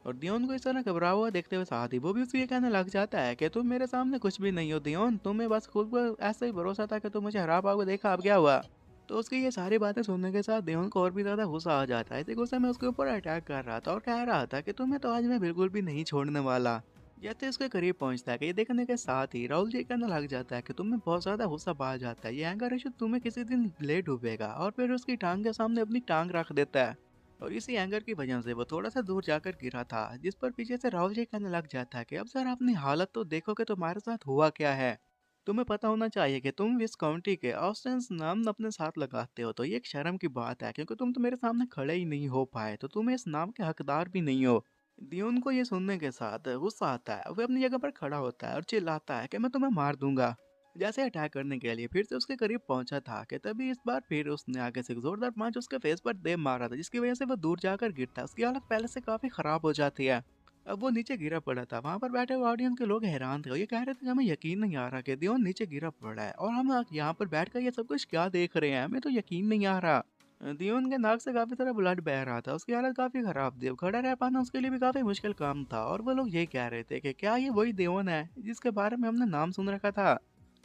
और दियोन को इस तरह घबरा हुआ देखते हुए साथ ही वो भी उसको ये कहने लग जाता है कि तुम मेरे सामने कुछ भी नहीं हो दियोन, तुम्हें बस खुद पर ऐसा ही भरोसा था कि तुम मुझे हरा पाओगे, देखा अब क्या हुआ। तो उसकी ये सारी बातें सुनने के साथ दियोन को और भी ज्यादा गुस्सा आ जाता है। इसी गुस्से में उसके ऊपर अटैक कर रहा था और कह रहा था कि तुम्हें तो आज मैं बिल्कुल भी नहीं छोड़ने वाला। जैसे उसके करीब पहुंचता है कि ये देखने के साथ ही राहुल जी कहने लग जाता है कि तुम्हें बहुत ज्यादा गुस्सा आ जाता है, ये एंगर इशू तुम्हें किसी दिन ले डूबेगा। और फिर उसकी टांग के सामने अपनी टांग रख देता है और इसी एंगर की वजह से वो थोड़ा सा दूर जाकर गिरा था, जिस पर पीछे से राहुल जी कहने लग जाता है कि अब सर अपनी हालत तो देखो कि तुम्हारे साथ हुआ क्या है। तुम्हें पता होना चाहिए कि तुम इस काउंटी के ऑस्टेंस नाम अपने साथ लगाते हो, तो ये एक शर्म की बात है क्योंकि तुम तो मेरे सामने खड़े ही नहीं हो पाए, तो तुम इस नाम के हकदार भी नहीं हो। दियोन को ये सुनने के साथ गुस्सा आता है, वो अपनी जगह पर खड़ा होता है और चिल्लाता है कि मैं तुम्हें मार दूंगा। जैसे अटैक करने के लिए फिर से उसके करीब पहुंचा था कि तभी इस बार फिर उसने आगे से एक जोरदार पंच उसके फेस पर दे मारा था, जिसकी वजह से वो दूर जाकर गिरता है। उसकी हालत पहले से काफी खराब हो जाती है। अब वो नीचे गिरा पड़ा था, वहां पर बैठे हुए ऑडियंस के लोग हैरान थे और ये कह रहे थे कि हमें यकीन नहीं आ रहा कि दियोन नीचे गिरा पड़ा है और हम यहाँ पर बैठकर ये सब कुछ क्या देख रहे हैं, हमें तो यकीन नहीं आ रहा। दियोन के नाक से काफी सारा ब्लड बह रहा था, उसकी हालत काफी खराब थी, अब खड़ा रह पाना उसके लिए भी काफी मुश्किल काम था। और वो लोग ये कह रहे थे कि क्या ये वही दियोन है जिसके बारे में हमने नाम सुन रखा था।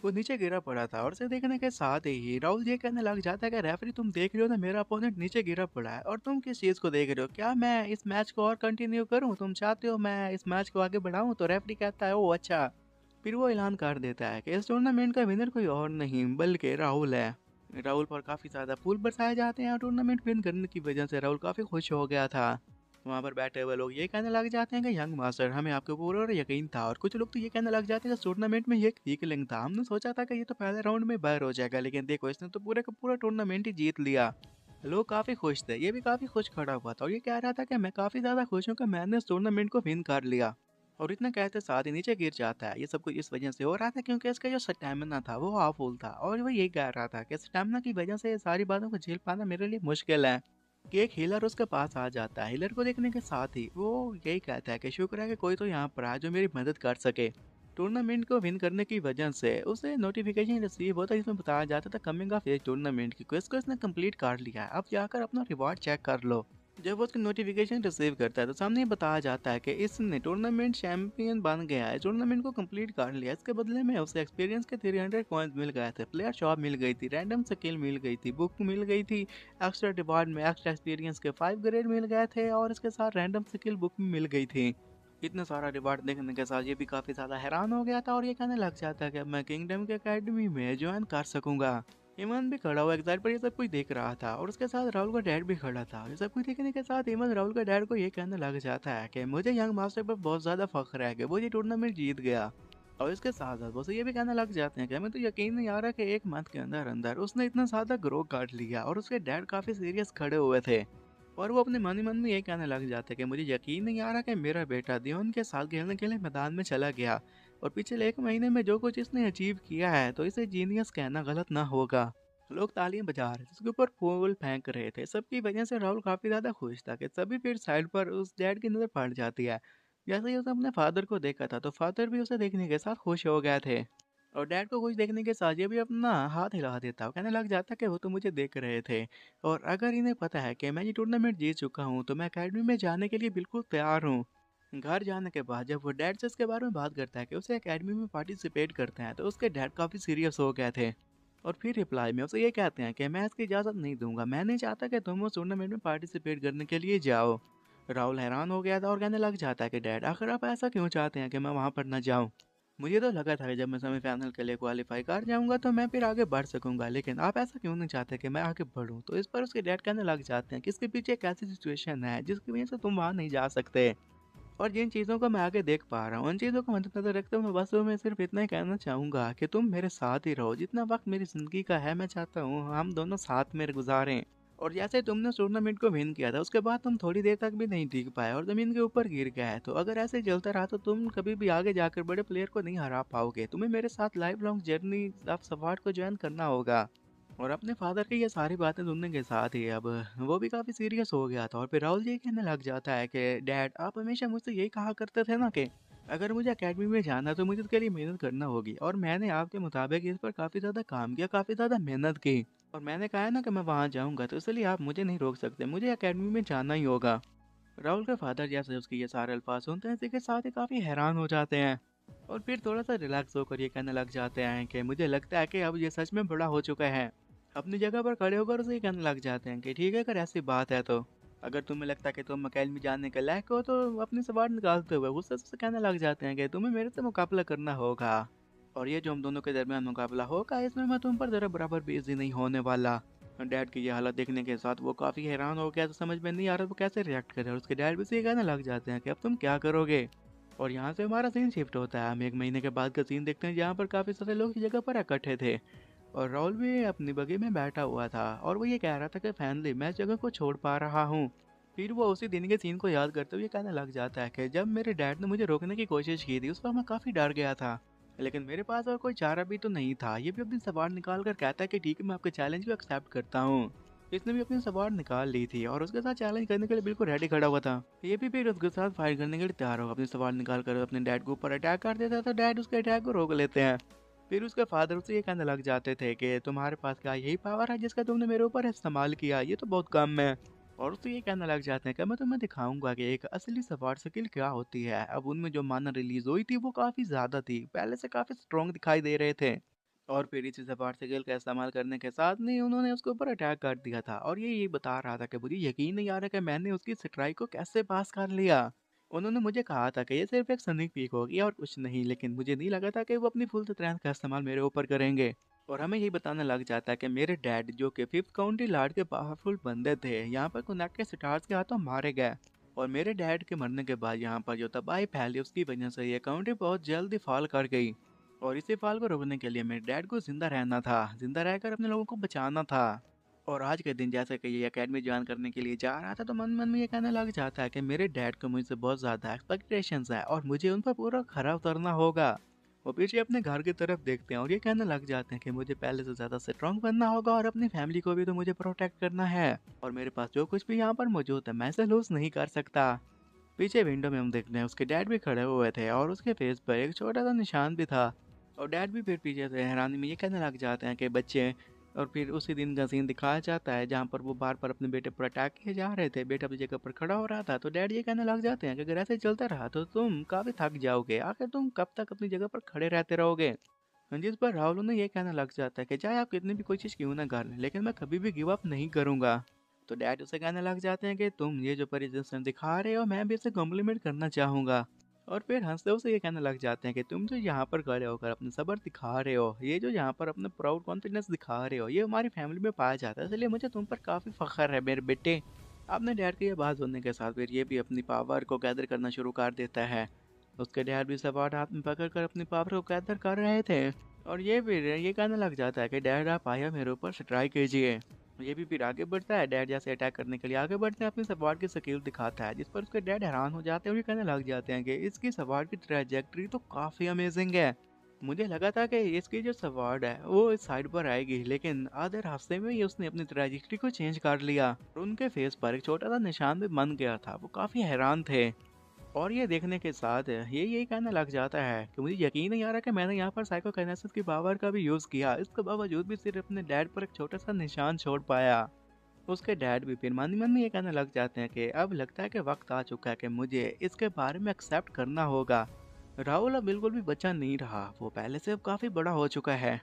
वो नीचे गिरा पड़ा था और उसे देखने के साथ ही राहुल ये कहने लग जाता है कि रेफरी तुम देख रहे हो ना, मेरा अपोनेंट नीचे गिरा पड़ा है और तुम किस चीज को देख रहे हो, क्या मैं इस मैच को और कंटिन्यू करूं, तुम चाहते हो मैं इस मैच को आगे बढ़ाऊं। तो रेफरी कहता है ओ अच्छा। फिर वो ऐलान कर देता है कि इस टूर्नामेंट का विनर कोई और नहीं बल्कि राहुल है। राहुल पर काफी ज्यादा फूल बरसाए जाते हैं और टूर्नामेंट विन करने की वजह से राहुल काफी खुश हो गया था। वहां पर बैठे हुए लोग ये कहने लग जाते हैं कि यंग मास्टर हमें आपके ऊपर पूरा यकीन था, और कुछ लोग तो ये कहने लग जाते हैं कि इस टूर्नामेंट में ये एक वीकलिंग था, हमने सोचा था कि ये तो पहले राउंड में बाहर हो जाएगा, लेकिन देखो इसने तो पूरे का पूरा टूर्नामेंट ही जीत लिया। लोग काफी खुश थे, ये भी काफी खुश खड़ा हुआ था और ये कह रहा था कि मैं काफी ज्यादा खुश हूँ कि मैंने इस टूर्नामेंट को विन कर लिया। और इतना कहते साथ ही नीचे गिर जाता है। ये सब कुछ इस वजह से हो रहा था क्योंकि इसका जो स्टेमिना था वो हाफुल था और वो यही कह रहा था कि स्टेमिना की वजह से ये सारी बातों को झेल पाना मेरे लिए मुश्किल है। कि एक हीलर उसके पास आ जाता है, हीलर को देखने के साथ ही वो यही कहता है कि शुक्र है कि कोई तो यहाँ पर आया जो मेरी मदद कर सके। टूर्नामेंट को विन करने की वजह से उसे नोटिफिकेशन रिसीव होता है जिसमें बताया जाता था कमिंग ऑफ एज टूर्नामेंट की क्वेस्ट को इसने कंप्लीट कर लिया है, अब जाकर अपना रिवॉर्ड चेक कर लो। जब वो उसकी नोटिफिकेशन रिसीव करता है तो सामने ही बताया जाता है कि इसने टूर्नामेंट चैंपियन बन गया है, टूर्नामेंट को कंप्लीट कर लिया। इसके बदले में उसे एक्सपीरियंस के 300 कॉइंस मिल गए थे, प्लेयर शॉप मिल गई थी, रैंडम स्किल मिल गई थी, बुक मिल गई थी, एक्स्ट्रा रिवार्ड में एक्स्ट्रा एक्सपीरियंस के 5 ग्रेड मिल गए थे और इसके साथ रैंडम स्किल बुक भी मिल गई थी। इतना सारा रिवार्ड देखने के साथ ये भी काफी ज्यादा हैरान हो गया था और ये कहने लग जाता है कि अब मैं किंगडम के अकेडमी में ज्वाइन कर सकूंगा। ईमान भी खड़ा हुआ एक साइड पर ये सब कुछ देख रहा था और उसके साथ राहुल का डैड भी खड़ा था। ये सब कुछ देखने के साथ ईमान राहुल का डैड को ये कहने लग जाता है कि मुझे यंग मास्टर पर बहुत ज्यादा फख्र है कि वो ये टूर्नामेंट जीत गया। और इसके साथ साथ वो ये भी कहने लग जाते हैं कि हमें तो यकीन नहीं आ रहा कि एक मंथ के अंदर अंदर उसने इतना ज्यादा ग्रो काट लिया। और उसके डैड काफी सीरियस खड़े हुए थे और वो अपने मन ही मन में ये कहने लग जाते हैं कि मुझे यकीन नहीं आ रहा कि मेरा बेटा दियोन के साथ खेलने के लिए मैदान में चला गया। और पिछले 1 महीने में जो कुछ इसने अचीव किया है तो इसे जीनियस कहना गलत ना होगा। लोग तालियां बजा रहे थे, उसके ऊपर फूल फेंक रहे थे। सबकी वजह से राहुल काफी ज्यादा खुश था कि सभी फिर साइड पर उस डैड की नजर पड़ जाती है। जैसे ही उसने अपने फादर को देखा था तो फादर भी उसे देखने के साथ खुश हो गए थे। और डैड को खुश देखने के साथ ये भी अपना हाथ हिला देता, वो कहने लग जाता कि वो तो मुझे देख रहे थे। और अगर इन्हें पता है कि मैं ये टूर्नामेंट जीत चुका हूँ तो मैं अकेडमी में जाने के लिए बिल्कुल तैयार हूँ। घर जाने के बाद जब वो डैड से इसके बारे में बात करता है कि उसे एकेडमी में पार्टिसिपेट करते हैं तो उसके डैड काफ़ी सीरियस हो गए थे। और फिर रिप्लाई में उसे ये कहते हैं कि मैं इसकी इजाज़त नहीं दूंगा, मैं नहीं चाहता कि तुम उस टूर्नामेंट में पार्टिसिपेट करने के लिए जाओ। राहुल हैरान हो गया था और कहने लग जाता है कि डैड आखिर आप ऐसा क्यों चाहते हैं कि मैं वहाँ पर न जाऊँ। मुझे तो लगा था कि जब मैं सेमीफाइनल के लिए क्वालिफाई कर जाऊंगा तो मैं फिर आगे बढ़ सकूंगा, लेकिन आप ऐसा क्यों नहीं चाहते कि मैं आगे बढ़ूं। तो इस पर उसके डैड कहने लग जाते हैं कि इसके पीछे एक ऐसी सिचुएशन है जिसकी वजह से तुम वहां नहीं जा सकते। और जिन चीज़ों को मैं आगे देख पा रहा हूँ उन चीज़ों को मद्देनजर रखते हुए मैं बस में सिर्फ इतना ही कहना चाहूंगा कि तुम मेरे साथ ही रहो। जितना वक्त मेरी जिंदगी का है मैं चाहता हूँ हम दोनों साथ में गुजारें। और जैसे तुमने उस टूर्नामेंट को विन किया था उसके बाद तुम थोड़ी देर तक भी नहीं टिक पाए और जमीन के ऊपर गिर गया है। तो अगर ऐसे चलता रहा तो तुम कभी भी आगे जाकर बड़े प्लेयर को नहीं हरा पाओगे। तुम्हें मेरे साथ लाइफ लॉन्ग जर्नी ऑफ सफार को ज्वाइन करना होगा। और अपने फादर की ये सारी बातें सुनने के साथ ही अब वो भी काफ़ी सीरियस हो गया था। और फिर राहुल जी कहने लग जाता है कि डैड आप हमेशा मुझसे यही कहा करते थे ना कि अगर मुझे एकेडमी में जाना तो मुझे उसके लिए मेहनत करना होगी। और मैंने आपके मुताबिक इस पर काफ़ी ज़्यादा काम किया, काफ़ी ज़्यादा मेहनत की। और मैंने कहा है ना कि मैं वहाँ जाऊँगा, तो इसलिए आप मुझे नहीं रोक सकते, मुझे एकेडमी में जाना ही होगा। राहुल के फादर जैसे उसके ये सारे अल्फाज सुनते हैं इसी के साथ ही काफ़ी हैरान हो जाते हैं। और फिर थोड़ा सा रिलैक्स होकर ये कहने लग जाते हैं कि मुझे लगता है कि अब ये सच में बड़ा हो चुका है। अपनी जगह पर खड़े होकर उसे ये कहने लग जाते हैं कि ठीक है, अगर ऐसी बात है तो अगर तुम्हें लगता है कि तुम अकेडमी जाने के लायक हो तो अपनी सवाल निकालते हुए गुस्से से कहने लग जाते हैं कि तुम्हें मेरे से मुकाबला करना होगा। और ये जो हम दोनों के दरमियान मुकाबला होगा इसमें मैं तुम पर जरा बराबर भी इजी नहीं होने वाला। डैड की ये हालत देखने के साथ वो काफ़ी हैरान हो गया, तो समझ में नहीं आ रहा वो कैसे रिएक्ट करे। और उसके डैड भी से ये कहने लग जाते हैं कि अब तुम क्या करोगे। और यहाँ से हमारा सीन शिफ्ट होता है, हम 1 महीने के बाद का सीन देखते हैं जहाँ पर काफ़ी सारे लोग इस जगह पर इकट्ठे थे। और राहुल भी अपनी बगी में बैठा हुआ था और वो ये कह रहा था कि फाइनली मैं इस जगह को छोड़ पा रहा हूँ। फिर वो उसी दिन के सीन को याद करते हुए कहने लग जाता है कि जब मेरे डैड ने मुझे रोकने की कोशिश की थी उस वक्त मैं काफ़ी डर गया था, लेकिन मेरे पास और कोई चारा भी तो नहीं था। ये भी अपनी सवार निकाल कर कहता है कि ठीक है मैं आपके चैलेंज को एक्सेप्ट करता हूँ। इसने भी अपनी सवार निकाल ली थी और उसके साथ चैलेंज करने के लिए बिल्कुल रेडी खड़ा हुआ था। ये भी फिर उसके साथ फाइट करने के लिए तैयार होगा, अपनी सवार निकाल कर अपने डैड के ऊपर अटैक कर देता था। तो डैड उसके अटैक को रोक लेते हैं। फिर उसके फादर उसे ये कहने लग जाते थे कि तुम्हारे पास क्या यही पावर है जिसका तुमने मेरे ऊपर इस्तेमाल किया, ये तो बहुत कम है। और उससे ये कहने लग जाते हैं कि मैं तुम्हें दिखाऊंगा कि एक असली सवार स्किल क्या होती है। अब उनमें जो माना रिलीज हुई थी वो काफ़ी ज़्यादा थी, पहले से काफ़ी स्ट्रॉन्ग दिखाई दे रहे थे। और फिर इसी सपाट स्किल का इस्तेमाल करने के साथ नहीं उन्होंने उसके ऊपर अटैक कर दिया था। और ये बता रहा था कि मुझे यकीन नहीं आ रहा कि मैंने उसकी स्ट्राइक को कैसे पास कर लिया। उन्होंने मुझे कहा था कि ये सिर्फ एक स्नीक पीक होगी और कुछ नहीं, लेकिन मुझे नहीं लगा था कि वो अपनी फुल स्ट्रेंथ का इस्तेमाल मेरे ऊपर करेंगे। और हमें यही बताने लग जाता है कि मेरे डैड जो कि फिफ्थ काउंटी लॉर्ड के पावरफुल बंदे थे यहाँ पर कुनैक के स्टार्स के हाथों मारे गए। और मेरे डैड के मरने के बाद यहाँ पर जो तबाही फैली उसकी वजह से ये काउंटी बहुत जल्दी फॉल कर गई। और इसी फाल को रोकने के लिए मेरे डैड को जिंदा रहना था, जिंदा रहकर अपने लोगों को बचाना था। और आज के दिन जैसे कि ये एकेडमी ज्वाइन करने के लिए जा रहा था तो मन मन में ये कहने लग जाता है कि मेरे डैड को मुझसे बहुत ज़्यादा एक्सपेक्टेशंस है और मुझे उन पर पूरा खरा उतरना होगा। वो पीछे अपने घर की तरफ देखते हैं और ये कहने लग जाते हैं कि मुझे पहले से ज़्यादा स्ट्रॉन्ग बनना होगा और अपनी फैमिली को भी तो मुझे प्रोटेक्ट करना है। और मेरे पास जो कुछ भी यहाँ पर मौजूद है मैं इसे लूज नहीं कर सकता। पीछे विंडो में हम देखते हैं उसके डैड भी खड़े हुए थे और उसके फेस पर एक छोटा सा निशान भी था। और डैड भी फिर पीछे से हैरानी में ये कहने लग जाते हैं कि बच्चे। और फिर उसी दिन का सीन दिखाया जाता है जहाँ पर वो बार बार अपने बेटे पर अटैक किए जा रहे थे, बेटा अपनी जगह पर खड़ा हो रहा था। तो डैड ये कहने लग जाते हैं कि अगर ऐसे चलता रहा तो तुम काफ़ी थक जाओगे, आखिर तुम कब तक अपनी जगह पर खड़े रहते रहोगे। जिस पर राहुल ने ये कहना लग जाता है कि चाहे आप कितनी भी कोशिश क्यों ना कर लें लेकिन मैं कभी भी गिव अप नहीं करूँगा। तो डैड उसे कहने लग जाते हैं कि तुम ये जो परिदर्शन दिखा रहे हो मैं भी इसे कॉम्प्लीमेंट करना चाहूँगा। और फिर हंसते उसे ये कहने लग जाते हैं कि तुम जो यहाँ पर खड़े होकर अपने सब्र दिखा रहे हो, ये जो यहाँ पर अपने प्राउड कॉन्फिडेंस दिखा रहे हो, ये हमारी फैमिली में पाया जाता है, इसलिए मुझे तुम पर काफ़ी फख्र है मेरे बेटे। आपने डैड की ये बात सुनने के साथ फिर ये भी अपनी पावर को गैदर करना शुरू कर देता है। उसके डैड भी सवार हाथ में पकड़ कर अपनी पावर को गैदर कर रहे थे। और ये फिर ये कहने लग जाता है कि डैड आप आया मेरे ऊपर स्ट्राइक कीजिए। ये भी फिर आगे बढ़ता है, डैड जैसे अटैक करने के लिए आगे बढ़ते हैं, अपनी सवार की स्किल दिखाता है, जिस पर उसके डैड हैरान हो जाते हैं और ये कहने लग जाते हैं कि इसकी सवार की ट्रैजेक्टरी तो काफ़ी अमेजिंग है। मुझे लगा था कि इसकी जो सवार है वो इस साइड पर आएगी, लेकिन आधे रास्ते में ही उसने अपनी ट्रैजेक्टरी को चेंज कर लिया और उनके फेस पर एक छोटा सा निशान भी बन गया था। वो काफ़ी हैरान थे और ये देखने के साथ ये यही कहने लग जाता है कि मुझे यकीन नहीं आ रहा कि मैंने यहाँ पर साइकोकाइनेसिस की पावर का भी यूज़ किया, इसके बावजूद भी सिर्फ अपने डैड पर एक छोटा सा निशान छोड़ पाया। उसके डैड भी फिर मन ही मन में ये कहने लग जाते हैं कि अब लगता है कि वक्त आ चुका है कि मुझे इसके बारे में एक्सेप्ट करना होगा। राहुल अब बिल्कुल भी बच्चा नहीं रहा, वो पहले से अब काफ़ी बड़ा हो चुका है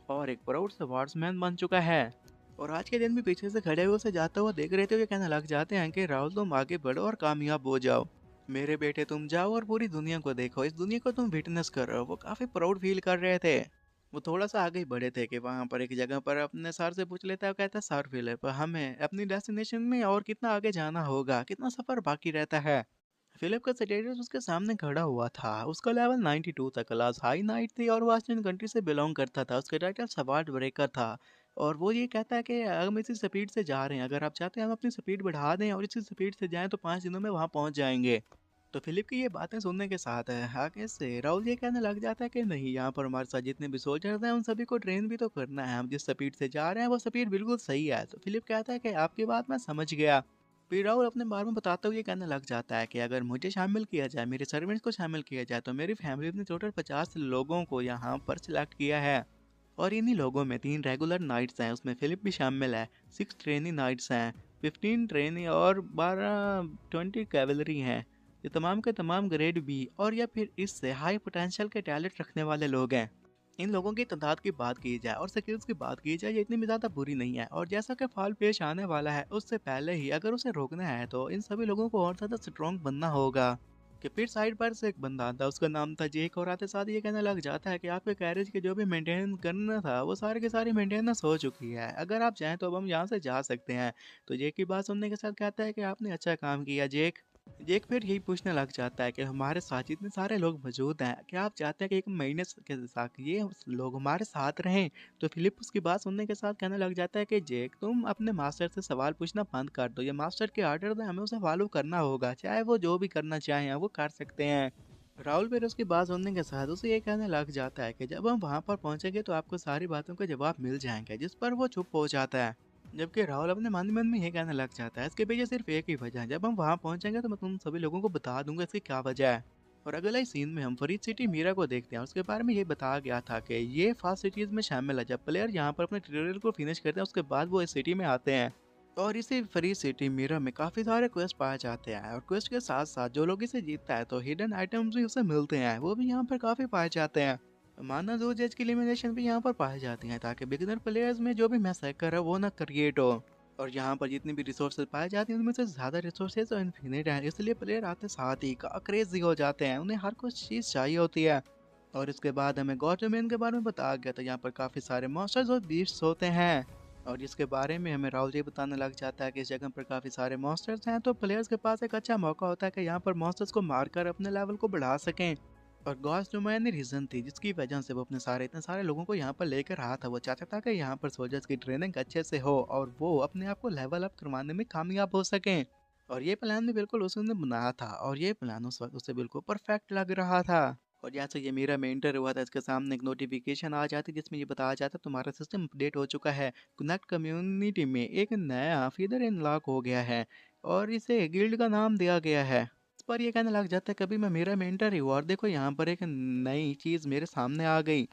और एक प्राउड स्पोर्ट्समैन बन चुका है। और आज के दिन भी पीछे से खड़े हुए उसे जाता हुआ देख रहे थे, ये कहने लग जाते हैं कि राहुल तुम आगे बढ़ो और कामयाब हो जाओ, मेरे बेटे तुम जाओ और पूरी दुनिया को देखो, इस दुनिया को तुम विटनेस करो। वो काफ़ी प्राउड फील कर रहे थे। वो थोड़ा सा आगे ही बढ़े थे कि वहां पर एक जगह पर अपने सर से पूछ लेता है, वो कहता है सर फिलिप हमें अपनी डेस्टिनेशन में और कितना आगे जाना होगा, कितना सफर बाकी रहता है। फिलिप का स्टेटस उसके सामने खड़ा हुआ था, उसका लेवल 92 था, क्लास हाई नाइट थी और वो वेस्टर्न कंट्री से बिलोंग करता था, उसका टाइटल सवार्ड ब्रेकर था। और वो ये कहता है कि हम इसी स्पीड से जा रहे हैं, अगर आप चाहते हैं हम अपनी स्पीड बढ़ा दें और इसी स्पीड से जाएं तो 5 दिनों में वहां पहुंच जाएंगे। तो फिलिप की ये बातें सुनने के साथ आगे से राहुल ये कहने लग जाता है कि नहीं, यहाँ पर हमारे साथ जितने भी सोल्जर्स हैं उन सभी को ट्रेन भी तो करना है, हम जिस स्पीड से जा रहे हैं वो स्पीड बिल्कुल सही है। तो फिलिप कहता है कि आपकी बात मैं समझ गया। फिर राहुल अपने बारे में बताते हुए ये कहने लग जाता है कि अगर मुझे शामिल किया जाए, मेरे सर्वेंट्स को शामिल किया जाए, तो मेरी फैमिली ने टोटल 50 लोगों को यहाँ पर सिलेक्ट किया है और इन्हीं लोगों में 3 रेगुलर नाइट्स हैं, उसमें फिलिप भी शामिल है, 6 ट्रेनी नाइट्स हैं, 15 ट्रेनी और 20 कैवलरी हैं। ये तमाम के तमाम ग्रेड बी और या फिर इससे हाई पोटेंशियल के टैलेंट रखने वाले लोग हैं। इन लोगों की तादाद की बात की जाए और स्किल्स की बात की जाए, ये इतनी भी ज़्यादा बुरी नहीं है और जैसा कि फॉल पेश आने वाला है उससे पहले ही अगर उसे रोकना है तो इन सभी लोगों को और ज़्यादा स्ट्रॉन्ग बनना होगा। कि फिर साइड पर से एक बंदा था, उसका नाम था जेक, और आते साथ ये कहने लग जाता है कि आपके कैरेज के जो भी मेंटेन करना था वो सारे के सारे मेंटेनेंस हो चुकी है, अगर आप चाहें तो अब हम यहाँ से जा सकते हैं। तो जेक की बात सुनने के साथ कहता है कि आपने अच्छा काम किया जेक। जेक फिर यही पूछने लग जाता है कि हमारे साथ जितने सारे लोग मौजूद हैं, क्या आप चाहते हैं कि 1 महीने के साथ ये लोग हमारे साथ रहें? तो फिलिप उसकी बात सुनने के साथ कहने लग जाता है कि जेक तुम अपने मास्टर से सवाल पूछना बंद कर दो, ये मास्टर के आर्डर है, हमें उसे फॉलो करना होगा, चाहे वो जो भी करना चाहें वो कर सकते हैं। राहुल फिर उसकी बात सुनने के साथ उसे ये कहने लग जाता है कि जब हम वहां पर पहुंचेंगे तो आपको सारी बातों के जवाब मिल जाएंगे, जिस पर वो चुप हो जाता है। जबकि राहुल अपने मन ही मन में ये कहने लग जाता है, इसके पीछे सिर्फ एक ही वजह है, जब हम वहां पहुंचेंगे तो मैं तुम सभी लोगों को बता दूंगा इसकी क्या वजह है। और अगला ही सीन में हम फरीद सिटी मीरा को देखते हैं, उसके बारे में ये बताया गया था कि ये फास्ट सिटीज में शामिल है, जब प्लेयर यहाँ पर अपने ट्यूटोरियल को फिनिश करते हैं उसके बाद वो इस सिटी में आते हैं। और इसी फरीद सिटी मीरा में काफी सारे क्वेस्ट पाए जाते हैं और क्वेस्ट के साथ साथ जो लोग इसे जीतता है तो हिडन आइटम्स भी उसे मिलते हैं, वो भी यहाँ पर काफी पाए जाते हैं। माना दो जज की एलिमिनेशन भी यहाँ पर पाई जाती हैं ताकि बिगिनर प्लेयर्स में जो भी मैसेकर है वो ना क्रिएट हो। और यहाँ पर जितनी भी रिसोर्सेज पाए जाती हैं उनमें से ज़्यादा रिसोर्सेज तो इन्फिनिट हैं, इसलिए प्लेयर आते साथ ही का क्रेजी हो जाते हैं, उन्हें हर कुछ चीज़ चाहिए होती है। और इसके बाद हमें गॉड डोमेन के बारे में बताया गया था, यहाँ पर काफ़ी सारे मॉन्स्टर्स और बीस्ट्स होते हैं। और जिसके बारे में हमें राहुल जी बताने लग जाता है कि इस जगह पर काफ़ी सारे मॉन्स्टर्स हैं, तो प्लेयर्स के पास एक अच्छा मौका होता है कि यहाँ पर मॉन्स्टर्स को मारकर अपने लेवल को बढ़ा सकें। और गॉड्स डोमेन ही रीज़न थी जिसकी वजह से वो अपने सारे इतने सारे लोगों को यहाँ पर लेकर आया था, वो चाहता था कि यहाँ पर सोल्जर्स की ट्रेनिंग अच्छे से हो और वो अपने आप को लेवल अप करवाने में कामयाब हो सकें। और ये प्लान भी बिल्कुल उसने बनाया था और ये प्लान उस वक्त उसे बिल्कुल परफेक्ट लग रहा था। और जैसे ये मेरा में इंटर हुआ था, इसके सामने एक नोटिफिकेशन आ जाती जिसमें ये बताया जाता तुम्हारा सिस्टम अपडेट हो चुका है, कनेक्ट कम्युनिटी में एक नया फीडर इनलॉक हो गया है और इसे गिल्ड का नाम दिया गया है। इस पर ये कहने लग जाता है कभी मैं मेरा में इंटर हुआ और देखो यहाँ पर एक नई चीज़ मेरे सामने आ गई।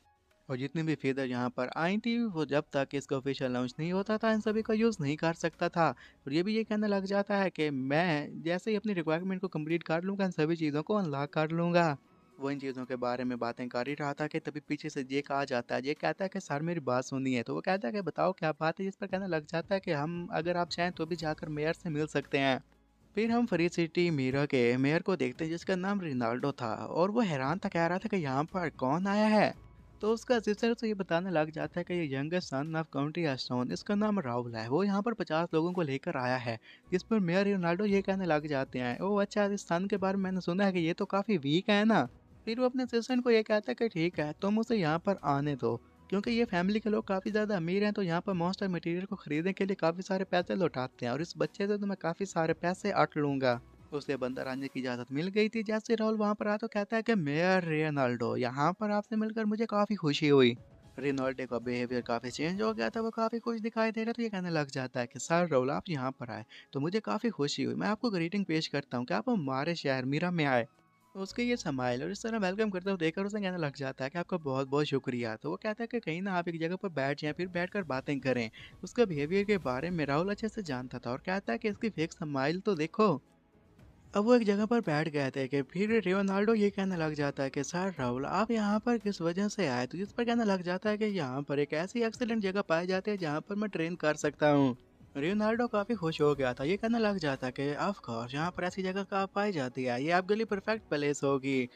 और जितनी भी फीदर यहाँ पर आई थी वो जब तक इसका ऑफिशियल लॉन्च नहीं होता था इन सभी का यूज़ नहीं कर सकता था। और ये भी ये कहने लग जाता है कि मैं जैसे ही अपनी रिक्वायरमेंट को कंप्लीट कर लूँगा इन सभी चीज़ों को अनलॉक कर लूँगा। वो इन चीज़ों के बारे में बातें कर ही रहा था कि तभी पीछे से जेक आ जाता है। जेक कहता है कि सर मेरी बात सुनिए, तो वो कहता है कि बताओ क्या बात है, जिस पर कहने लग जाता है कि हम अगर आप चाहें तो भी जाकर मेयर से मिल सकते हैं। फिर हम फरीद सिटी मीरा के मेयर को देखते हैं जिसका नाम रिनाल्डो था और वो हैरान था, कह रहा था कि यहाँ पर कौन आया है। तो उसका असिस्टेंट उसे ये बताने लग जाता है कि ये youngest son of county Aston, इसका नाम राहुल है, वो यहाँ पर 50 लोगों को लेकर आया है। जिस पर मेयर रोनाल्डो ये कहने लग जाते हैं ओ अच्छा, इस सन के बारे में मैंने सुना है कि ये तो काफ़ी वीक है ना। फिर वो अपने असिस्टेंट को ये कहता है कि ठीक है तुम उसे यहाँ पर आने दो। क्योंकि ये फैमिली के लोग काफ़ी ज़्यादा अमीर हैं, तो यहाँ पर मॉन्स्टर मटेरियल को खरीदने के लिए काफ़ी सारे पैसे लौटाते हैं और इस बच्चे से तो मैं काफ़ी सारे पैसे अट लूँगा। उसे बंदर आने की इजाज़त मिल गई थी। जैसे राहुल वहाँ पर आया तो कहता है कि मेयर रेनाल्डो, यहाँ पर आपसे मिलकर मुझे काफ़ी खुशी हुई। रेनाल्डो का बिहेवियर काफ़ी चेंज हो गया था, वो काफ़ी खुश दिखाई दे रहा, तो ये कहने लग जाता है कि सर राहुल आप यहाँ पर आए तो मुझे काफ़ी खुशी हुई। मैं आपको ग्रीटिंग पेश करता हूँ कि आप हमारे शहर मीरा में आए। तो उसके ये स्माइल और इस तरह वेलकम करते हुए देखकर उसे कहने लग जाता है कि आपका बहुत बहुत शुक्रिया। तो वो कहता है कि कहीं ना आप एक जगह पर बैठ जाएं, फिर बैठकर बातें करें। उसका बिहेवियर के बारे में राहुल अच्छे से जानता था और कहता है कि इसकी फेक स्माइल तो देखो। अब वो एक जगह पर बैठ गए थे कि फिर रियोनाल्डो ये कहने लग जाता है कि सर राहुल आप यहाँ पर किस वजह से आए, तो जिस पर कहने लग जाता है कि यहाँ पर एक ऐसी एक्सीलेंट जगह पाई जाती है जहाँ पर मैं ट्रेन कर सकता हूँ। रियोनाल्डो काफी खुश हो गया था, ये कहने लग जाता है कि ऑफ कोर्स यहाँ पर ऐसी जगह का पाई जाती है, ये आपके लिए परफेक्ट प्लेस होगी।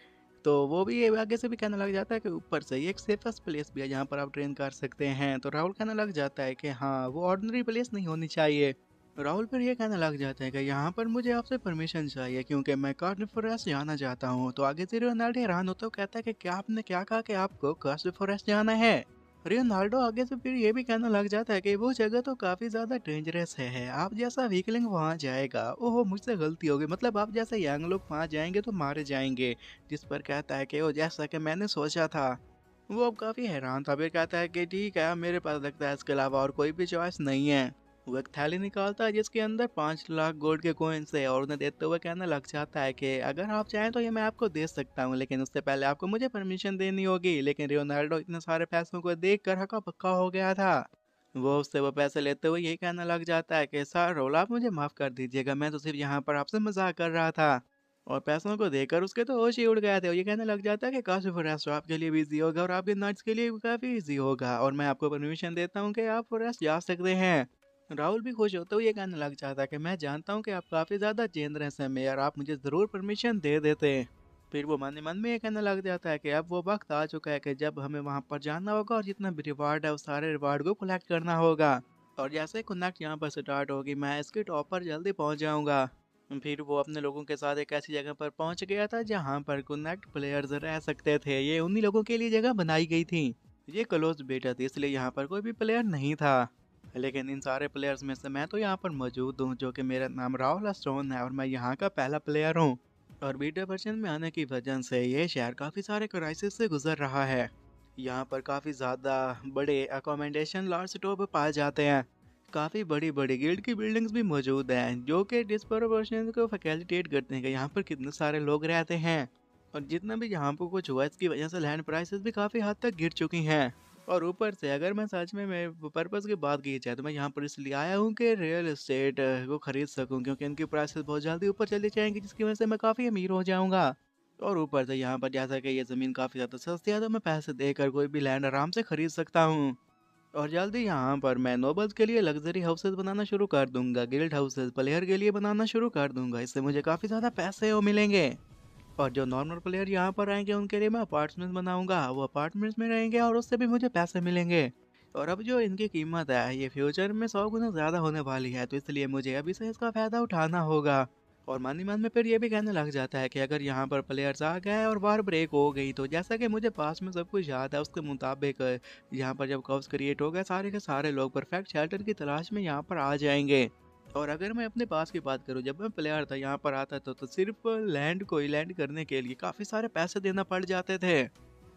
तो वो भी ये आगे से भी कहने लग जाता है कि ऊपर से ये एक सेफेस्ट प्लेस भी है जहाँ पर आप ट्रेन कर सकते हैं। तो राहुल कहने लग जाता है कि हाँ वो ऑर्डिनरी प्लेस नहीं होनी चाहिए। राहुल फिर ये कहने लग जाते हैं कि यहाँ पर मुझे आपसे परमिशन चाहिए क्योंकि मैं कार्निफोरस जाना चाहता हूँ। तो आगे से रियोनाल्डो हैरान होता है, कहता है कि क्या आपने क्या कहा कि आपको कार्निफोरस जाना है। रियोनाल्डो आगे से फिर ये भी कहने लग जाता है कि वो जगह तो काफी ज्यादा डेंजरस है, आप जैसा वीकलिंग वहां जाएगा ओहो मुझसे गलती होगी, मतलब आप जैसे यंग लोग वहां जाएंगे तो मारे जाएंगे। जिस पर कहता है कि वो जैसा कि मैंने सोचा था। वो अब काफी हैरान था, फिर कहता है कि ठीक है मेरे पास लगता है इसके अलावा और कोई भी चॉइस नहीं है। वो एक थैली निकालता है जिसके अंदर 5 लाख गोल्ड के कॉइन्स है और उन्हें देते हुए कहने लग जाता है कि अगर आप चाहें तो ये मैं आपको दे सकता हूँ, लेकिन उससे पहले आपको मुझे परमिशन देनी होगी। लेकिन रियोनाल्डो इतने सारे पैसों को देख कर हक्का पक्का हो गया था। वो उससे वो पैसे लेते हुए यही कहने लग जाता है कि सर रोल आप मुझे माफ कर दीजिएगा, मैं तो सिर्फ यहाँ पर आपसे मजाक कर रहा था। और पैसों को देकर उसके तो होश ही उड़ गए थे। और ये कहने लग जाता है कि काफी फॉरेस्ट आपके लिए भी इजी होगा और आपके नट्स के लिए भी काफी इजी होगा और मैं आपको परमिशन देता हूँ कि आप फॉरेस्ट जा सकते हैं। राहुल भी खुश होते हुए ये कहने लग जाता है कि मैं जानता हूँ कि आप काफी ज्यादा जेनरस हैं मेयर, आप मुझे जरूर परमिशन दे देते। फिर वो मन ही मन में ये कहने लग जाता है कि अब वो वक्त आ चुका है कि जब हमें वहां पर जाना होगा और जितना भी रिवार्ड है उस सारे रिवार्ड को कलेक्ट करना होगा। और जैसे कनेक्ट यहाँ पर स्टार्ट होगी मैं इसके टॉप पर जल्दी पहुंच जाऊंगा। फिर वो अपने लोगों के साथ एक ऐसी जगह पर पहुंच गया था जहां पर कनेक्ट प्लेयर्स रह सकते थे, ये उन्हीं लोगों के लिए जगह बनाई गई थी। ये क्लोज बेटा थी इसलिए यहाँ पर कोई भी प्लेयर नहीं था। लेकिन इन सारे प्लेयर्स में से मैं तो यहाँ पर मौजूद हूँ, जो कि मेरा नाम राहुल स्टोन है और मैं यहाँ का पहला प्लेयर हूँ। और बीटा वर्जन में आने की वजह से ये शहर काफ़ी सारे क्राइसिस से गुजर रहा है। यहाँ पर काफ़ी ज़्यादा बड़े अकोमोडेशन लार्ज स्टोर पाए जाते हैं। काफ़ी बड़ी बड़ी गिल्ड की बिल्डिंग्स भी मौजूद हैं जो कि डिस्प्रोपोर्शनेट को फैसिलिटेट करते हैं कि यहाँ पर कितने सारे लोग रहते हैं। और जितना भी यहाँ पर कुछ हुआ इसकी वजह से लैंड प्राइसेस भी काफ़ी हद तक गिर चुकी हैं। और ऊपर से अगर मैं सच में मैं पर्पज़ की बात की जाए तो मैं यहाँ पर इसलिए आया हूँ कि रियल एस्टेट को खरीद सकूँ, क्योंकि इनकी प्राइसेस बहुत जल्दी ऊपर चली जाएंगी जिसकी वजह से मैं काफ़ी अमीर हो जाऊँगा। और ऊपर से यहाँ पर जैसा कि ये ज़मीन काफ़ी ज़्यादा सस्ती है तो मैं पैसे देकर कोई भी लैंड आराम से खरीद सकता हूँ। और जल्दी यहाँ पर मैं नोबल्स के लिए लग्जरी हाउसेस बनाना शुरू कर दूंगा, गिल्ड हाउसेस प्लेयर के लिए बनाना शुरू कर दूंगा, इससे मुझे काफ़ी ज़्यादा पैसे वो मिलेंगे। और जो नॉर्मल प्लेयर यहाँ पर आएंगे उनके लिए मैं अपार्टमेंट्स बनाऊंगा, वो अपार्टमेंट्स में रहेंगे और उससे भी मुझे पैसे मिलेंगे। और अब जो इनकी कीमत है ये फ्यूचर में 100 गुना ज़्यादा होने वाली है, तो इसलिए मुझे अभी से इसका फ़ायदा उठाना होगा। और मन ही मन में फिर ये भी कहने लग जाता है कि अगर यहाँ पर प्लेयर्स आ गए और वार ब्रेक हो गई तो जैसा कि मुझे पास में सब कुछ याद है उसके मुताबिक यहाँ पर जब कॉप्स क्रिएट हो गए सारे के सारे लोग परफेक्ट शेल्टर की तलाश में यहाँ पर आ जाएंगे। और अगर मैं अपने पास की बात करूं, जब मैं प्लेयर था यहाँ पर आता था तो सिर्फ लैंड को ही लैंड करने के लिए काफ़ी सारे पैसे देना पड़ जाते थे।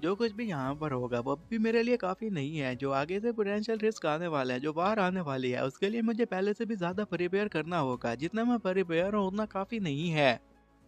जो कुछ भी यहाँ पर होगा वो अब भी मेरे लिए काफ़ी नहीं है, जो आगे से पोटेंशियल रिस्क आने वाला है, जो बाहर आने वाली है, उसके लिए मुझे पहले से भी ज़्यादा प्रिपेयर करना होगा। जितना मैं प्रिपेयर हूँ उतना काफ़ी नहीं है।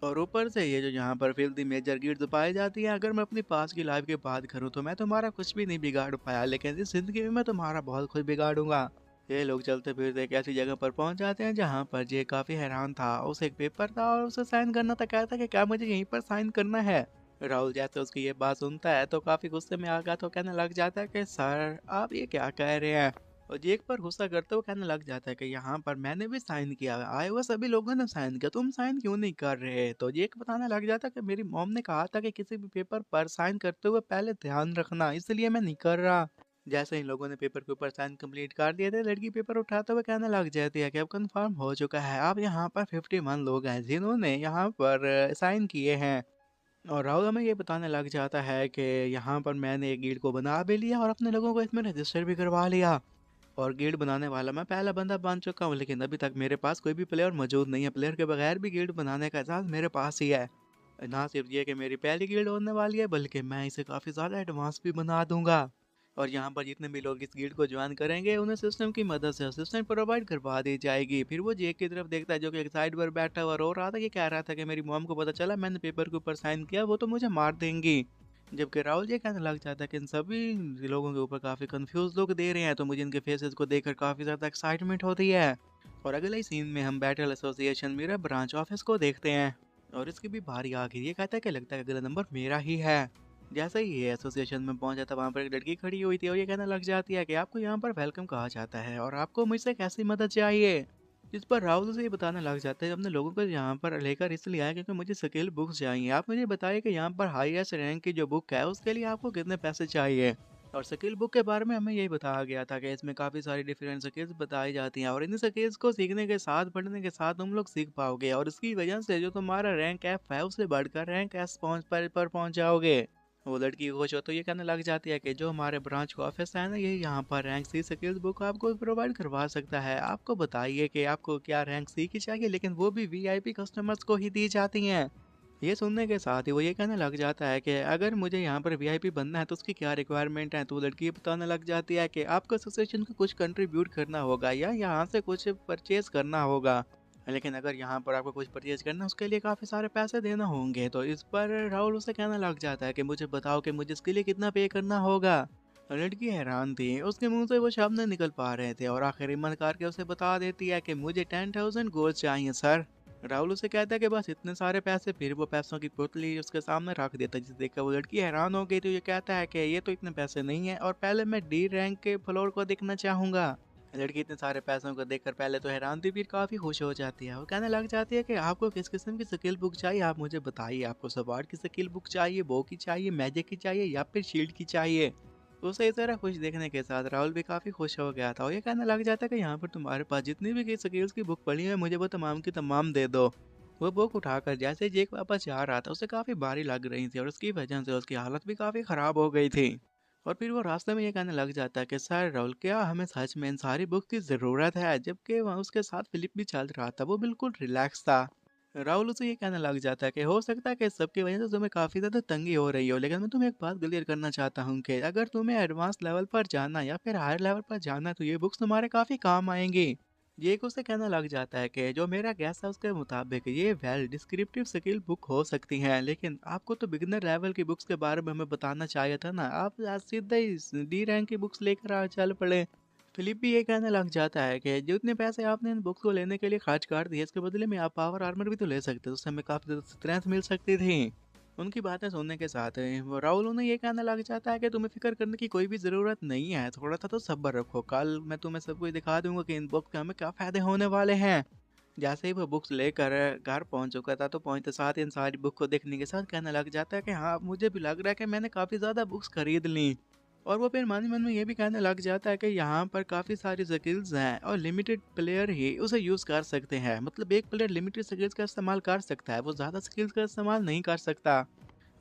और ऊपर से ये जो यहाँ पर फिल्दी मेजर गिल्ड्स पाई जाती है, अगर मैं अपनी पास की लाइफ की बात करूँ तो मैं तुम्हारा कुछ भी नहीं बिगाड़ पाया, लेकिन इस जिंदगी में मैं तुम्हारा बहुत कुछ बिगाड़ूंगा। ये लोग चलते फिरते एक ऐसी जगह पर पहुंच जाते हैं जहाँ पर जे काफी हैरान था, उसे एक पेपर था और उसे साइन करना था, कहता कि क्या मुझे यहीं पर साइन करना है। राहुल जैसे उसकी ये बात सुनता है तो काफी गुस्से में आ गया, तो कहने लग जाता है कि सर आप ये क्या कह रहे हैं। और जेक पर गुस्सा करते हुए कहने लग जाता है कि यहाँ पर मैंने भी साइन किया है, आए हुए सभी लोगों ने साइन किया, तुम साइन क्यों नहीं कर रहे। तो जेक बताने लग जाता है कि मेरी मॉम ने कहा था कि किसी भी पेपर पर साइन करते हुए पहले ध्यान रखना, इसलिए मैं नहीं कर रहा। जैसे इन लोगों ने पेपर के ऊपर साइन कंप्लीट कर दिए थे, लड़की पेपर उठाते हुए कहने लग जाती है कि अब कंफर्म हो चुका है, अब यहाँ पर 51 लोग हैं जिन्होंने यहाँ पर साइन किए हैं। और राहुल हमें ये बताने लग जाता है कि यहाँ पर मैंने एक गिल्ड को बना भी लिया और अपने लोगों को इसमें रजिस्टर भी करवा लिया। और गिल्ड बनाने वाला मैं पहला बंदा बन चुका हूँ, लेकिन अभी तक मेरे पास कोई भी प्लेयर मौजूद नहीं है। प्लेयर के बगैर भी गिल्ड बनाने का एहसास मेरे पास ही है। ना सिर्फ ये कि मेरी पहली गिल्ड होने वाली है, बल्कि मैं इसे काफ़ी ज़्यादा एडवांस भी बना दूंगा। और यहाँ पर जितने भी लोग इस गिल्ड को ज्वाइन करेंगे उन्हें सिस्टम की मदद से असिस्टेंट प्रोवाइड करवा दी जाएगी। फिर वो जेक की तरफ देखता है जो कि एक साइड पर बैठा हुआ रो रहा था। ये कह रहा था कि मेरी मॉम को पता चला मैंने पेपर के ऊपर साइन किया, वो तो मुझे मार देंगी। जबकि राहुल ये कहने लग जाता है कि इन सभी लोगों के ऊपर काफ़ी कंफ्यूज लोग दे रहे हैं, तो मुझे इनके फेसेस को देखकर काफ़ी ज़्यादा एक्साइटमेंट होती है। और अगले ही सीन में हम बैटल एसोसिएशन मेरा ब्रांच ऑफिस को देखते हैं। और इसकी भी बारी आ गई। ये कहता है कि लगता है कि अगला नंबर मेरा ही है। जैसे ही ये एसोसिएशन में पहुंचा था, वहाँ पर एक लड़की खड़ी हुई थी और ये कहने लग जाती है कि आपको यहाँ पर वेलकम कहा जाता है और आपको मुझसे कैसी मदद चाहिए। जिस पर राहुल से ये बताने लग जाता है, अपने लोगों को यहाँ पर लेकर इसलिए आया क्योंकि मुझे स्किल बुक्स चाहिए। आप मुझे बताइए कि यहाँ पर हाईएस्ट रैंक की जो बुक है उसके लिए आपको कितने पैसे चाहिए। और स्किल बुक के बारे में हमें यही बताया गया था कि इसमें काफ़ी सारी डिफरेंट स्किल्स बताई जाती हैं और इन स्किल्स को सीखने के साथ पढ़ने के साथ तुम लोग सीख पाओगे और इसकी वजह से जो तुम्हारा रैंक F है उससे बढ़कर रैंक S पर पहुंच जाओगे। वो लड़की खुश हो तो ये कहने लग जाती है कि जो हमारे ब्रांच का ऑफिस है ना, ये यहाँ पर रैंक सी स्किल्स बुक आपको प्रोवाइड करवा सकता है। आपको बताइए कि आपको क्या रैंक सी की चाहिए, लेकिन वो भी वीआईपी कस्टमर्स को ही दी जाती हैं। ये सुनने के साथ ही वो ये कहने लग जाता है कि अगर मुझे यहाँ पर वीआईपी बनना है तो उसकी क्या रिक्वायरमेंट है। तो लड़की बताने लग जाती है कि आपको एसोसिएशन को कुछ कंट्रीब्यूट करना होगा या यहाँ से कुछ परचेज करना होगा, लेकिन अगर यहाँ पर आपको कुछ परचेज करना है उसके लिए काफ़ी सारे पैसे देना होंगे। तो इस पर राहुल उसे कहने लग जाता है कि मुझे बताओ कि मुझे इसके लिए कितना पे करना होगा। लड़की हैरान थी, उसके मुंह से वो शब्द नहीं निकल पा रहे थे और आखिर हिम्मत करके उसे बता देती है कि मुझे 10,000 गोल्ड चाहिए सर। राहुल उसे कहता है कि बस इतने सारे पैसे। फिर वो पैसों की पुतली उसके सामने रख देता है, जिसे देखकर वो लड़की हैरान हो गई। तो ये कहता है कि ये तो इतने पैसे नहीं है और पहले मैं डी रैंक के फ्लोर को देखना चाहूंगा। लड़की इतने सारे पैसों को देखकर पहले तो हैरान थी, फिर काफी खुश हो जाती है और कहने लग जाती है कि आपको किस किस्म की स्किल बुक चाहिए, आप मुझे बताइए। आपको सवार की स्किल बुक चाहिए, बो की चाहिए, मैजिक की चाहिए या फिर शील्ड की चाहिए। तो उसे इस तरह खुश देखने के साथ राहुल भी काफी खुश हो गया था और ये कहने लग जाता है कि यहाँ पर तुम्हारे पास जितनी भी स्किल्स की बुक पड़ी है मुझे वो तमाम की तमाम दे दो। वो बुक उठाकर जैसे ही जेक वापस जा रहा था उसे काफी भारी लग रही थी और उसकी वजह से उसकी हालत भी काफी खराब हो गई थी। और फिर वो रास्ते में ये कहने लग जाता है कि सर राहुल, क्या हमें सच में इन सारी बुक्स की ज़रूरत है। जबकि वहाँ उसके साथ फिलिप भी चल रहा था, वो बिल्कुल रिलैक्स था। राहुल उसे ये कहने लग जाता है कि हो सकता है कि इस सब की वजह से तुम्हें काफ़ी ज़्यादा तंगी हो रही हो, लेकिन मैं तुम्हें एक बात क्लियर करना चाहता हूँ कि अगर तुम्हें एडवांस लेवल पर जाना या फिर हायर लेवल पर जाना है तो ये बुक्स तुम्हारे काफ़ी काम आएंगी। ये उसे कहना लग जाता है कि जो मेरा गैस है उसके मुताबिक ये वेल डिस्क्रिप्टिव स्किल बुक हो सकती हैं, लेकिन आपको तो बिगिनर लेवल की बुक्स के बारे में हमें बताना चाहिए था ना। आप आज सीधे ही डी रैंक की बुक्स लेकर आ चल पड़े। फिलिप भी ये कहने लग जाता है कि जितने पैसे आपने इन बुक्स को लेने के लिए खर्च कर दिए, इसके बदले में आप पावर आर्मर भी तो ले सकते, उससे हमें काफ़ी ज़्यादा स्ट्रेंथ मिल सकती थी। उनकी बातें सुनने के साथ वो राहुल उन्हें ये कहने लग जाता है कि तुम्हें फिक्र करने की कोई भी ज़रूरत नहीं है, थोड़ा सा तो सब्र रखो, कल मैं तुम्हें सब कुछ दिखा दूंगा कि इन बुक्स के हमें क्या फ़ायदे होने वाले हैं। जैसे ही वो बुक्स लेकर घर पहुंच चुका था तो पहुंचते साथ इन सारी बुक को देखने के साथ कहने लग जाता है कि हाँ, मुझे भी लग रहा है कि मैंने काफ़ी ज़्यादा बुक्स खरीद ली। और वो फिर मन ही मन में ये भी कहने लग जाता है कि यहाँ पर काफ़ी सारी स्किल्स हैं और लिमिटेड प्लेयर ही उसे यूज़ कर सकते हैं। मतलब एक प्लेयर लिमिटेड स्किल्स का इस्तेमाल कर सकता है, वो ज़्यादा स्किल्स का इस्तेमाल नहीं कर सकता।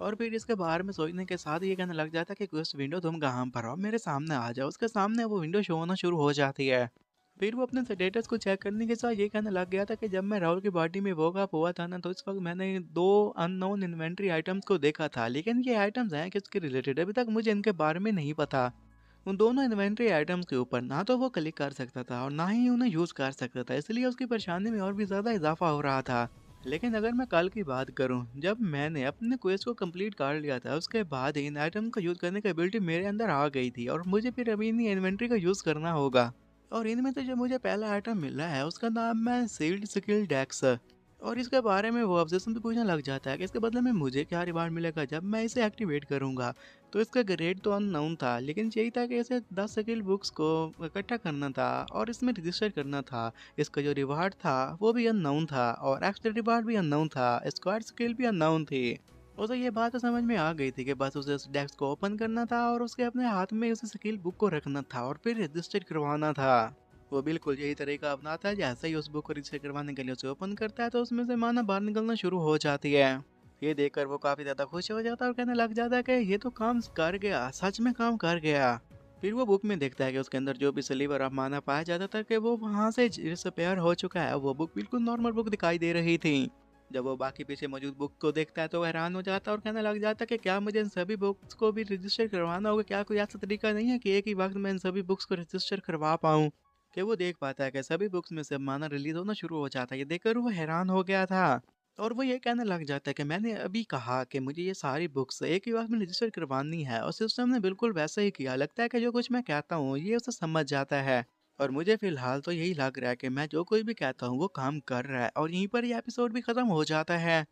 और फिर इसके बारे में सोचने के साथ ये कहने लग जाता है कि क्वेस्ट विंडो तुम कहाँ पर हो, मेरे सामने आ जाओ। उसके सामने वो विंडो शो होना शुरू हो जाती है। फिर वो अपने स्टेटस को चेक करने के साथ ये कहने लग गया था कि जब मैं राहुल की पार्टी में वोक अप हुआ था ना, तो इस वक्त मैंने दो अननोन इन्वेंट्री आइटम्स को देखा था, लेकिन ये आइटम्स हैं किसके रिलेटेड अभी तक मुझे इनके बारे में नहीं पता। उन दोनों इन्वेंट्री आइटम्स के ऊपर ना तो वो क्लिक कर सकता था और ना ही उन्हें यूज़ कर सकता था, इसलिए उसकी परेशानी में और भी ज़्यादा इजाफा हो रहा था। लेकिन अगर मैं कल की बात करूं, जब मैंने अपने क्वेस्ट को कंप्लीट कर लिया था उसके बाद इन आइटम का यूज़ करने की एबिलिटी मेरे अंदर आ गई थी और मुझे फिर अभी इन्हीं इन्वेंट्री का यूज़ करना होगा। और इनमें से जो मुझे पहला आइटम मिला है उसका नाम है सील्ड स्किल डेक्स। और इसके बारे में वो ऑब्जेक्शन भी पूछने लग जाता है कि इसके बदले में मुझे क्या रिवार्ड मिलेगा जब मैं इसे एक्टिवेट करूंगा। तो इसका ग्रेड तो अननोन था, लेकिन यही था कि इसे 10 स्किल बुक्स को इकट्ठा करना था और इसमें रजिस्टर करना था। इसका जो रिवार्ड था वो भी अननोन था और एक्स्ट्रा रिवार्ड भी अननोन था, स्क्वाड स्किल भी अननोन थी। उसे ये बात तो समझ में आ गई थी कि बस उसे उस डेस्क को ओपन करना था और उसके अपने हाथ में उस स्किल बुक को रखना था और फिर रजिस्टर करवाना था। वो बिल्कुल यही तरीका अपनाता है। जैसे ही उस बुक को रजिस्टर करवाने के लिए उसे ओपन करता है तो उसमें से माना बाहर निकलना शुरू हो जाती है। ये देखकर वो काफी ज्यादा खुश हो जाता है और कहने लग जाता है कि ये तो काम कर गया, सच में काम कर गया। फिर वो बुक में देखता है कि उसके अंदर जो भी स्लीवर ऑफ माना पाया जाता था कि वो वहां से डिसअपेयर हो चुका है। वो बुक बिल्कुल नॉर्मल बुक दिखाई दे रही थी। जब वो बाकी पीछे मौजूद बुक को देखता है तो वो हैरान हो जाता है और कहने लग जाता है कि क्या मुझे इन सभी बुक्स को भी रजिस्टर करवाना होगा? क्या कोई ऐसा तरीका नहीं है कि एक ही वक्त में इन सभी बुक्स को रजिस्टर करवा पाऊँ? कि वो देख पाता है कि सभी बुक्स में से माना रिलीज होना शुरू हो जाता है। ये देखकर वो हैरान हो गया था और वो ये कहने लग जाता है कि मैंने अभी कहा कि मुझे ये सारी बुक्स एक ही बार में रजिस्टर करवानी है और सिस्टम ने बिल्कुल वैसा ही किया। लगता है कि जो कुछ मैं कहता हूँ ये उसे समझ जाता है और मुझे फिलहाल तो यही लग रहा है कि मैं जो कोई भी कहता हूँ वो काम कर रहा है। और यहीं पर ये एपिसोड भी खत्म हो जाता है।